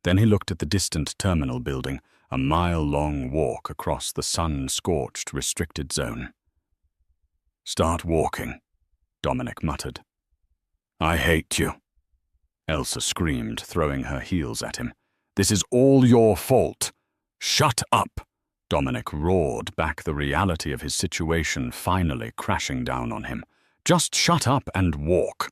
Then he looked at the distant terminal building, a mile-long walk across the sun-scorched restricted zone. "Start walking," Dominic muttered. "I hate you," Elsa screamed, throwing her heels at him. "This is all your fault." "Shut up," Dominic roared back, the reality of his situation finally crashing down on him. "Just shut up and walk."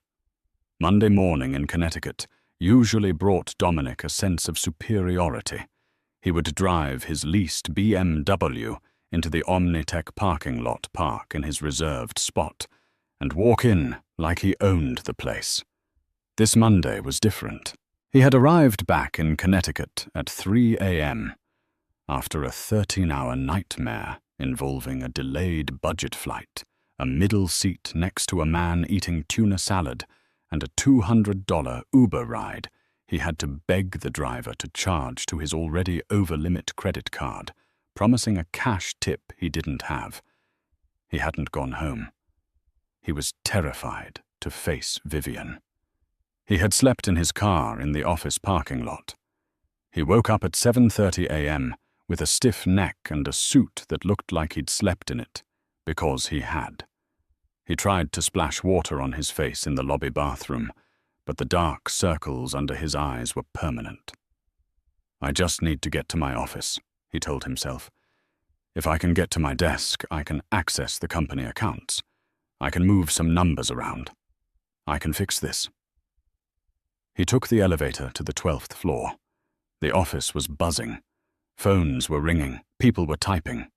Monday morning in Connecticut usually brought Dominic a sense of superiority. He would drive his leased BMW into the Omnitech parking lot park in his reserved spot and walk in like he owned the place. This Monday was different. He had arrived back in Connecticut at 3 a.m. after a 13-hour nightmare involving a delayed budget flight, a middle seat next to a man eating tuna salad, and a $200 Uber ride he had to beg the driver to charge to his already over-limit credit card, promising a cash tip he didn't have. He hadn't gone home. He was terrified to face Vivian. He had slept in his car in the office parking lot. He woke up at 7:30 a.m. with a stiff neck and a suit that looked like he'd slept in it, because he had. He tried to splash water on his face in the lobby bathroom, but the dark circles under his eyes were permanent. "I just need to get to my office," he told himself. "If I can get to my desk, I can access the company accounts. I can move some numbers around. I can fix this." He took the elevator to the 12th floor. The office was buzzing. Phones were ringing. People were typing.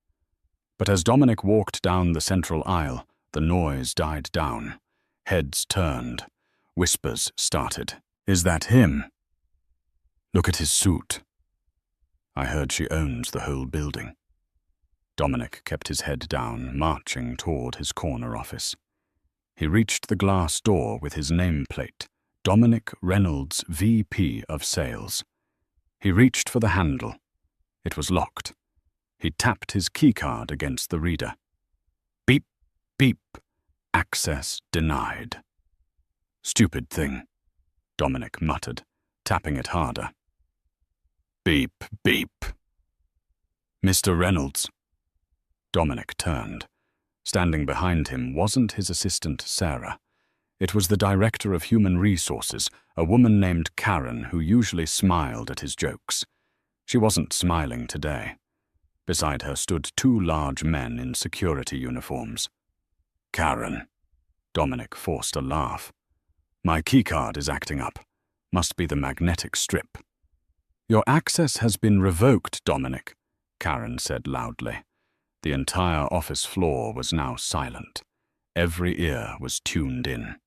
But as Dominic walked down the central aisle, the noise died down. Heads turned. Whispers started. "Is that him? Look at his suit. I heard she owns the whole building." Dominic kept his head down, marching toward his corner office. He reached the glass door with his nameplate, Dominic Reynolds, VP of Sales. He reached for the handle. It was locked. He tapped his keycard against the reader. Beep, beep. Access denied. "Stupid thing," Dominic muttered, tapping it harder. Beep, beep. "Mr. Reynolds." Dominic turned. Standing behind him wasn't his assistant, Sarah. It was the director of human resources, a woman named Karen, who usually smiled at his jokes. She wasn't smiling today. Beside her stood two large men in security uniforms. "Karen." Dominic forced a laugh. "My keycard is acting up. Must be the magnetic strip." "Your access has been revoked, Dominic," Karen said loudly. The entire office floor was now silent. Every ear was tuned in.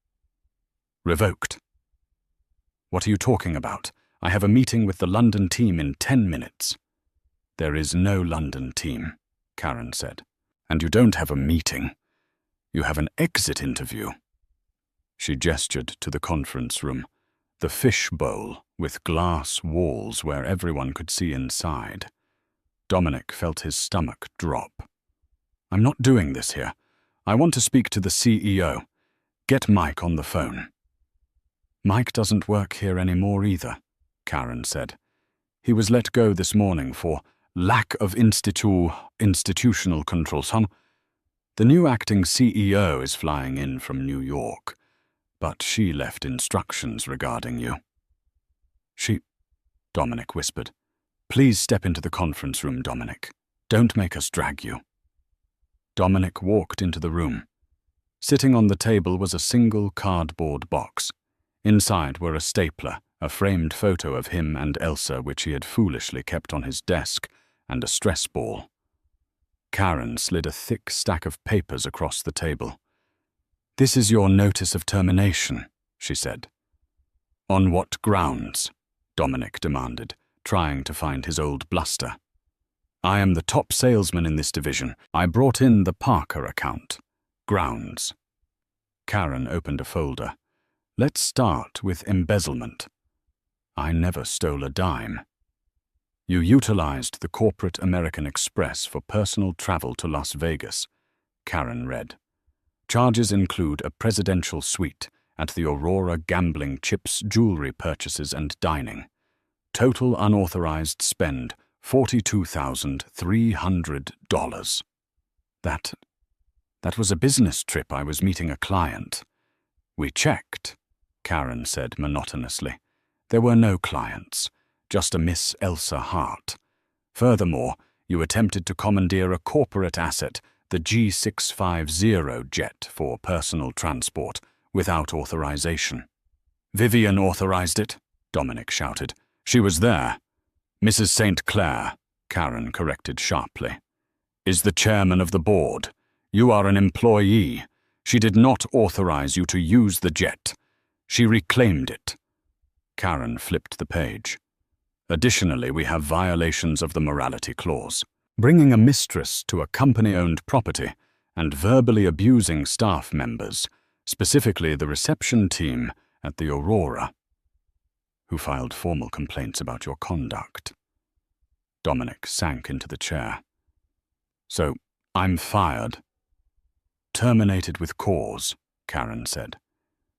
"Revoked? What are you talking about? I have a meeting with the London team in 10 minutes. "There is no London team," Karen said. "And you don't have a meeting. You have an exit interview." She gestured to the conference room, the fish bowl with glass walls where everyone could see inside. Dominic felt his stomach drop. "I'm not doing this here. I want to speak to the CEO. Get Mike on the phone." "Mike doesn't work here anymore either," Karen said. "He was let go this morning for lack of institutional controls, huh? The new acting CEO is flying in from New York, but she left instructions regarding you." "She," Dominic whispered. "Please step into the conference room, Dominic. Don't make us drag you." Dominic walked into the room. Sitting on the table was a single cardboard box. Inside were a stapler, a framed photo of him and Elsa which he had foolishly kept on his desk, and a stress ball. Karen slid a thick stack of papers across the table. "This is your notice of termination," she said. "On what grounds?" Dominic demanded, trying to find his old bluster. "I am the top salesman in this division. I brought in the Parker account. Grounds." Karen opened a folder. Let's start with embezzlement. I never stole a dime. You utilized the corporate American Express for personal travel to Las Vegas, Karen read. Charges include a presidential suite at the Aurora Gambling Chips jewelry purchases and dining. Total unauthorized spend, $42,300. That was a business trip. I was meeting a client. We checked, Karen said monotonously. There were no clients, just a Miss Elsa Hart. Furthermore, you attempted to commandeer a corporate asset, the G650 jet, for personal transport, without authorization. Vivian authorized it, Dominic shouted. She was there. Mrs. St. Clair, Karen corrected sharply, is the chairman of the board. You are an employee. She did not authorize you to use the jet. She reclaimed it. Karen flipped the page. Additionally, we have violations of the morality clause. Bringing a mistress to a company-owned property and verbally abusing staff members, specifically the reception team at the Aurora, who filed formal complaints about your conduct. Dominic sank into the chair. So, I'm fired. Terminated with cause, Karen said,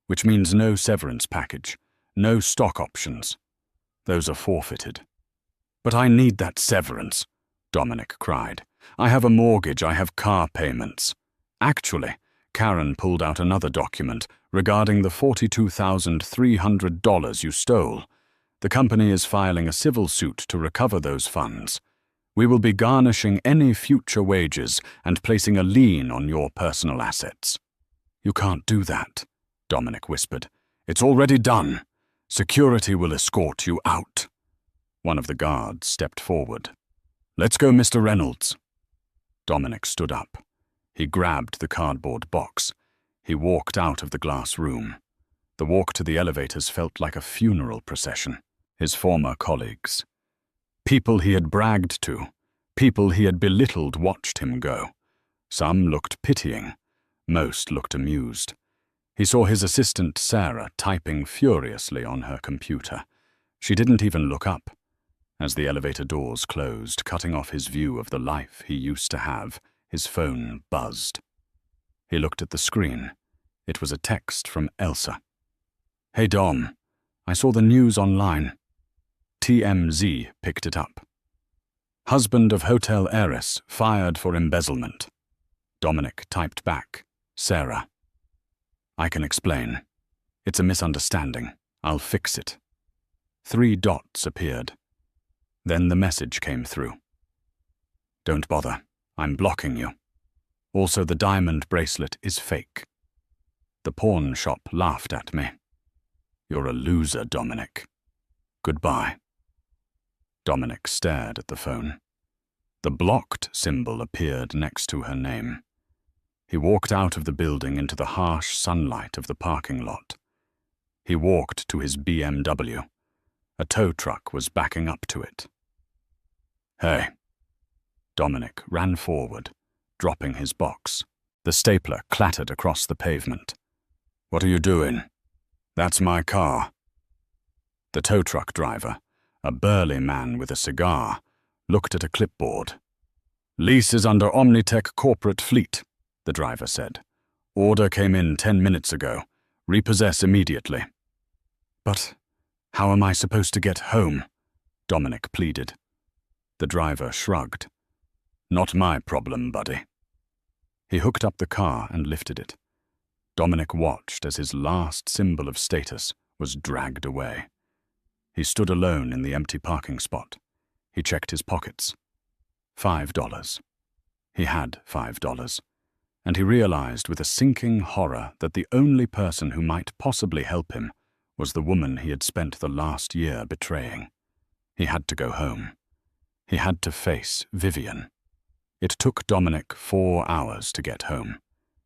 which means no severance package, no stock options. Those are forfeited. But I need that severance, Dominic cried. I have a mortgage, I have car payments. Actually, Karen pulled out another document regarding the $42,300 you stole. The company is filing a civil suit to recover those funds. We will be garnishing any future wages and placing a lien on your personal assets. You can't do that, Dominic whispered. It's already done. Security will escort you out. One of the guards stepped forward. Let's go, Mr. Reynolds. Dominic stood up. He grabbed the cardboard box. He walked out of the glass room. The walk to the elevators felt like a funeral procession. His former colleagues, people he had bragged to, people he had belittled, watched him go. Some looked pitying. Most looked amused. He saw his assistant Sarah typing furiously on her computer. She didn't even look up. As the elevator doors closed, cutting off his view of the life he used to have, his phone buzzed. He looked at the screen. It was a text from Elsa. Hey Dom, I saw the news online. TMZ picked it up. Husband of hotel heiress fired for embezzlement. Dominic typed back, Sarah. I can explain. It's a misunderstanding. I'll fix it. 3 dots appeared. Then the message came through. Don't bother. I'm blocking you. Also, the diamond bracelet is fake. The pawn shop laughed at me. You're a loser, Dominic. Goodbye. Dominic stared at the phone. The blocked symbol appeared next to her name. He walked out of the building into the harsh sunlight of the parking lot. He walked to his BMW. A tow truck was backing up to it. Hey. Dominic ran forward, dropping his box. The stapler clattered across the pavement. What are you doing? That's my car. The tow truck driver, a burly man with a cigar, looked at a clipboard. Lease is under Omnitech Corporate Fleet, the driver said. Order came in 10 minutes ago. Repossess immediately. But how am I supposed to get home? Dominic pleaded. The driver shrugged. Not my problem, buddy. He hooked up the car and lifted it. Dominic watched as his last symbol of status was dragged away. He stood alone in the empty parking spot. He checked his pockets. $5. He had $5. And he realized with a sinking horror that the only person who might possibly help him was the woman he had spent the last year betraying. He had to go home. He had to face Vivian. It took Dominic 4 hours to get home.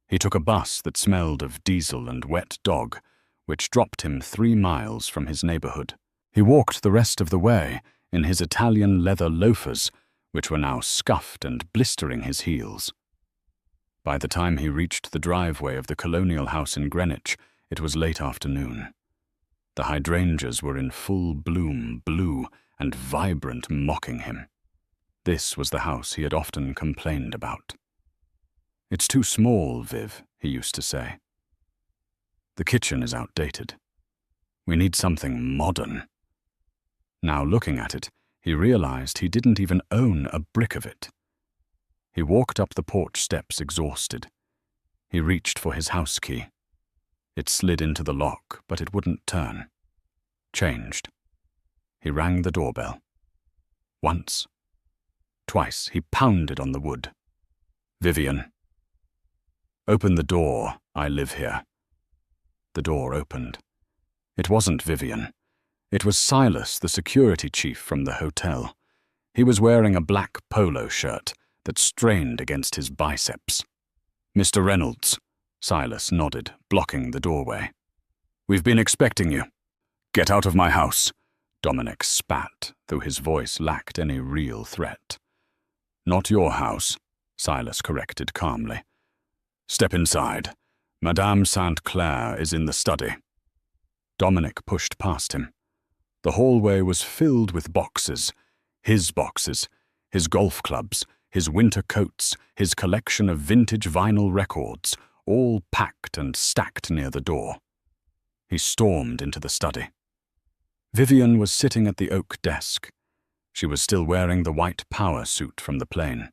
He took a bus that smelled of diesel and wet dog, which dropped him 3 miles from his neighborhood. He walked the rest of the way in his Italian leather loafers, which were now scuffed and blistering his heels. By the time he reached the driveway of the colonial house in Greenwich, It was late afternoon. The hydrangeas were in full bloom, blue and vibrant, mocking him. This was the house he had often complained about. "It's too small, Viv," he used to say. "The kitchen is outdated. We need something modern." Now, looking at it, he realized he didn't even own a brick of it. He walked up the porch steps exhausted. He reached for his house key. It slid into the lock, but it wouldn't turn. Changed. He rang the doorbell. Once. Twice he pounded on the wood. "Vivian." "Open the door. I live here." The door opened. It wasn't Vivian. It was Silas, the security chief from the hotel. He was wearing a black polo shirt that strained against his biceps. "Mr. Reynolds," Silas nodded, blocking the doorway. "We've been expecting you." "Get out of my house," Dominic spat, though his voice lacked any real threat. "Not your house," Silas corrected calmly. "Step inside. Madame St. Clair is in the study." Dominic pushed past him. The hallway was filled with boxes, his golf clubs, his winter coats, his collection of vintage vinyl records, all packed and stacked near the door. He stormed into the study. Vivian was sitting at the oak desk. She was still wearing the white power suit from the plane.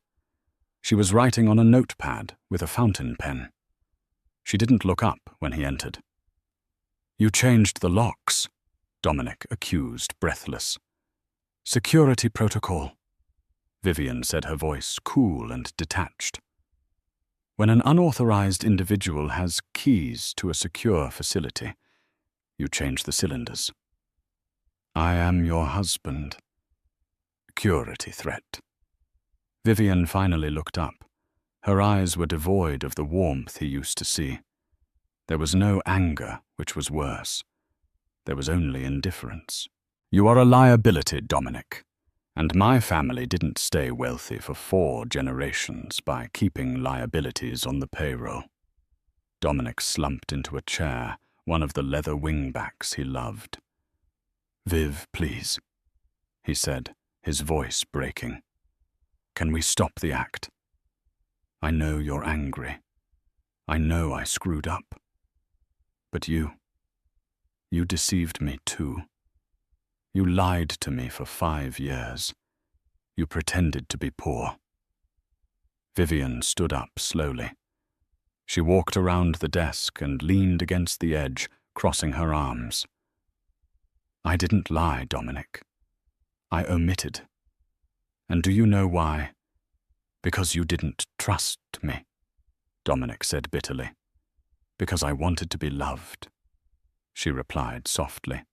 She was writing on a notepad with a fountain pen. She didn't look up when he entered. "You changed the locks," Dominic accused, breathless. "Security protocol," Vivian said, her voice cool and detached. "When an unauthorized individual has keys to a secure facility, you change the cylinders." "I am your husband." Security threat. Vivian finally looked up. Her eyes were devoid of the warmth he used to see. There was no anger, which was worse. There was only indifference. "You are a liability, Dominic, and my family didn't stay wealthy for 4 generations by keeping liabilities on the payroll." Dominic slumped into a chair, one of the leather wingbacks he loved. "Viv, please," he said, his voice breaking. "Can we stop the act? I know you're angry. I know I screwed up. But you deceived me too. You lied to me for 5 years. You pretended to be poor." Vivian stood up slowly. She walked around the desk and leaned against the edge, crossing her arms. "I didn't lie, Dominic. I omitted. And do you know why? Because you didn't trust me," Dominic said bitterly. "Because I wanted to be loved," she replied softly.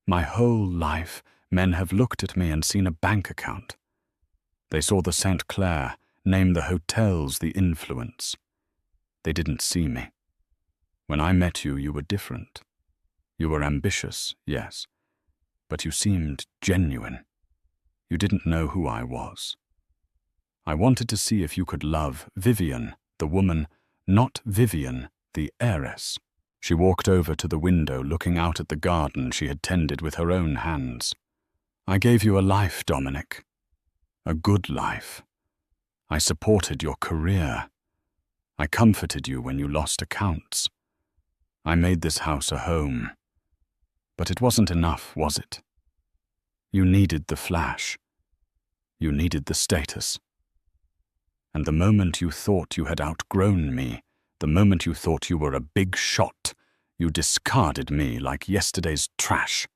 "My whole life, men have looked at me and seen a bank account. They saw the St. Clair, name the hotels, the influence. They didn't see me. When I met you, you were different. You were ambitious, yes, but you seemed genuine. You didn't know who I was. I wanted to see if you could love Vivian, the woman, not Vivian, the heiress." She walked over to the window, looking out at the garden she had tended with her own hands. "I gave you a life, Dominic. A good life. I supported your career. I comforted you when you lost accounts. I made this house a home. But it wasn't enough, was it? You needed the flash. You needed the status. And the moment you thought you had outgrown me, the moment you thought you were a big shot, you discarded me like yesterday's trash."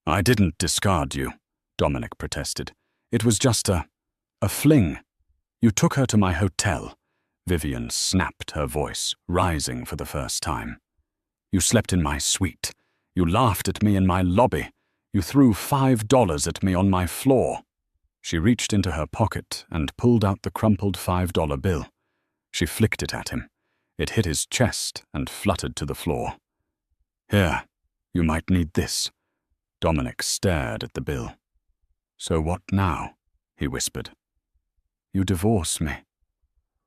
"I didn't discard you," Dominic protested. "It was just a fling. You took her to my hotel." Vivian snapped, her voice rising for the first time. "You slept in my suite. You laughed at me in my lobby. You threw $5 at me on my floor." She reached into her pocket and pulled out the crumpled $5 bill. She flicked it at him. It hit his chest and fluttered to the floor. "Here, you might need this." Dominic stared at the bill. "So what now?" he whispered. "You divorce me.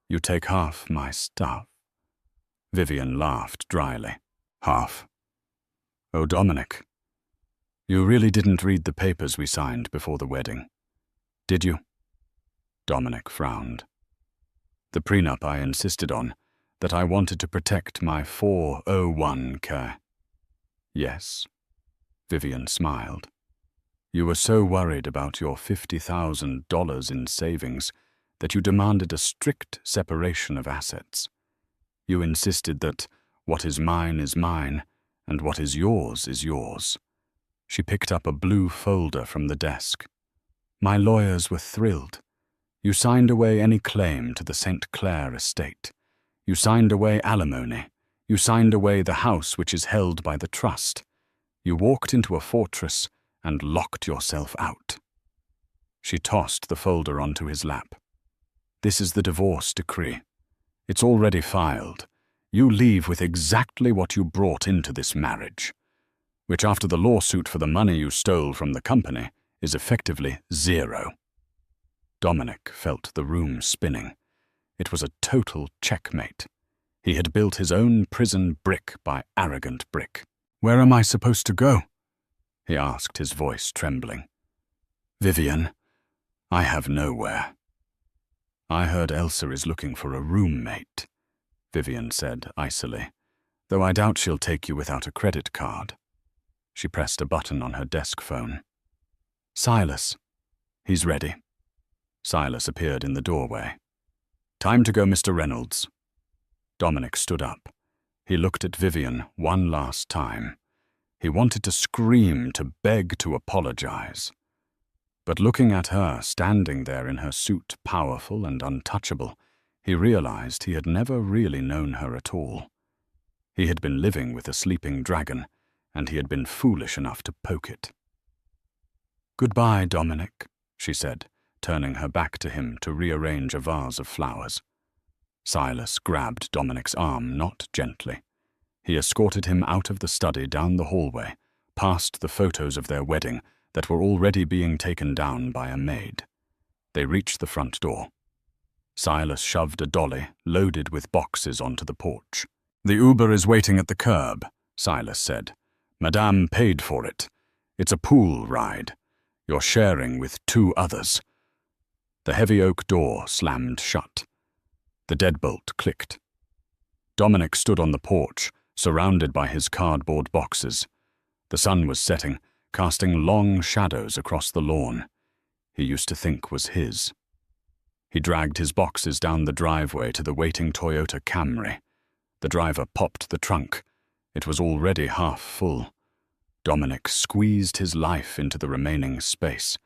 You take half my stuff." Vivian laughed dryly. Half. Oh, Dominic, you really didn't read the papers we signed before the wedding, did you? Dominic frowned. The prenup I insisted on, that I wanted to protect my 401k. Yes. Vivian smiled. You were so worried about your $50,000 in savings that you demanded a strict separation of assets. You insisted that what is mine, and what is yours is yours. She picked up a blue folder from the desk. My lawyers were thrilled. You signed away any claim to the St. Clair estate. You signed away alimony. You signed away the house which is held by the trust. You walked into a fortress and locked yourself out. She tossed the folder onto his lap. This is the divorce decree. It's already filed. You leave with exactly what you brought into this marriage, which after the lawsuit for the money you stole from the company is effectively zero. Dominic felt the room spinning. It was a total checkmate. He had built his own prison brick by arrogant brick. Where am I supposed to go? He asked, his voice trembling. Vivian, I have nowhere. I heard Elsa is looking for a roommate, Vivian said icily, though I doubt she'll take you without a credit card. She pressed a button on her desk phone. Silas. He's ready. Silas appeared in the doorway. Time to go, Mr. Reynolds. Dominic stood up. He looked at Vivian one last time. He wanted to scream, to beg, to apologize. But looking at her, standing there in her suit, powerful and untouchable, he realized he had never really known her at all. He had been living with a sleeping dragon, and he had been foolish enough to poke it. Goodbye, Dominic, she said, turning her back to him to rearrange a vase of flowers. Silas grabbed Dominic's arm, not gently. He escorted him out of the study down the hallway, past the photos of their wedding that were already being taken down by a maid. They reached the front door. Silas shoved a dolly loaded with boxes onto the porch. The Uber is waiting at the curb, Silas said. Madame paid for it. It's a pool ride. You're sharing with 2 others. The heavy oak door slammed shut. The deadbolt clicked. Dominic stood on the porch, surrounded by his cardboard boxes. The sun was setting, casting long shadows across the lawn he used to think was his. He dragged his boxes down the driveway to the waiting Toyota Camry. The driver popped the trunk. It was already half full. Dominic squeezed his life into the remaining space.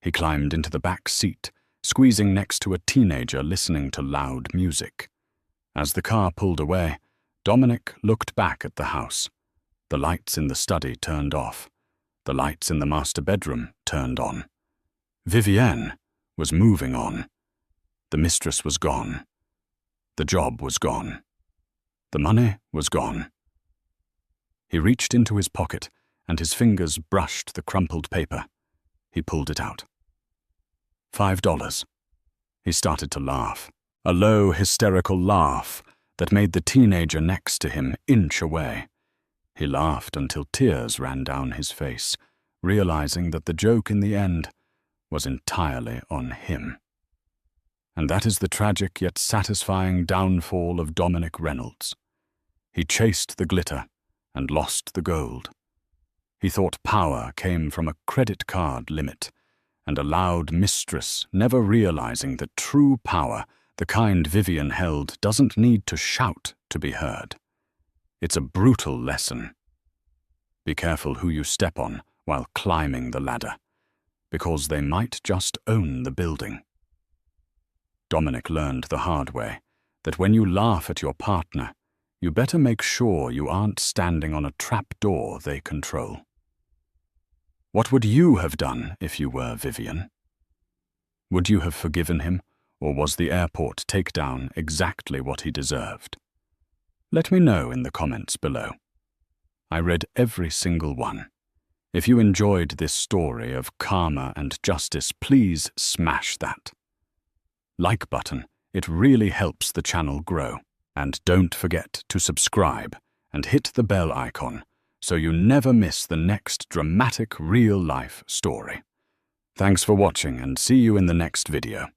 He climbed into the back seat, squeezing next to a teenager listening to loud music. As the car pulled away, Dominic looked back at the house. The lights in the study turned off. The lights in the master bedroom turned on. Vivienne was moving on. The mistress was gone. The job was gone. The money was gone. He reached into his pocket, and his fingers brushed the crumpled paper. He pulled it out. $5. He started to laugh, a low, hysterical laugh that made the teenager next to him inch away. He laughed until tears ran down his face, realizing that the joke in the end was entirely on him. And that is the tragic yet satisfying downfall of Dominic Reynolds. He chased the glitter and lost the gold. He thought power came from a credit card limit and a loud mistress, never realizing that true power, the kind Vivian held, doesn't need to shout to be heard. It's a brutal lesson. Be careful who you step on while climbing the ladder, because they might just own the building. Dominic learned the hard way that when you laugh at your partner, you better make sure you aren't standing on a trap door they control. What would you have done if you were Vivian? Would you have forgiven him, or was the airport takedown exactly what he deserved? Let me know in the comments below. I read every single one. If you enjoyed this story of karma and justice, please smash that like button. It really helps the channel grow. And don't forget to subscribe and hit the bell icon so you never miss the next dramatic real-life story. Thanks for watching and see you in the next video.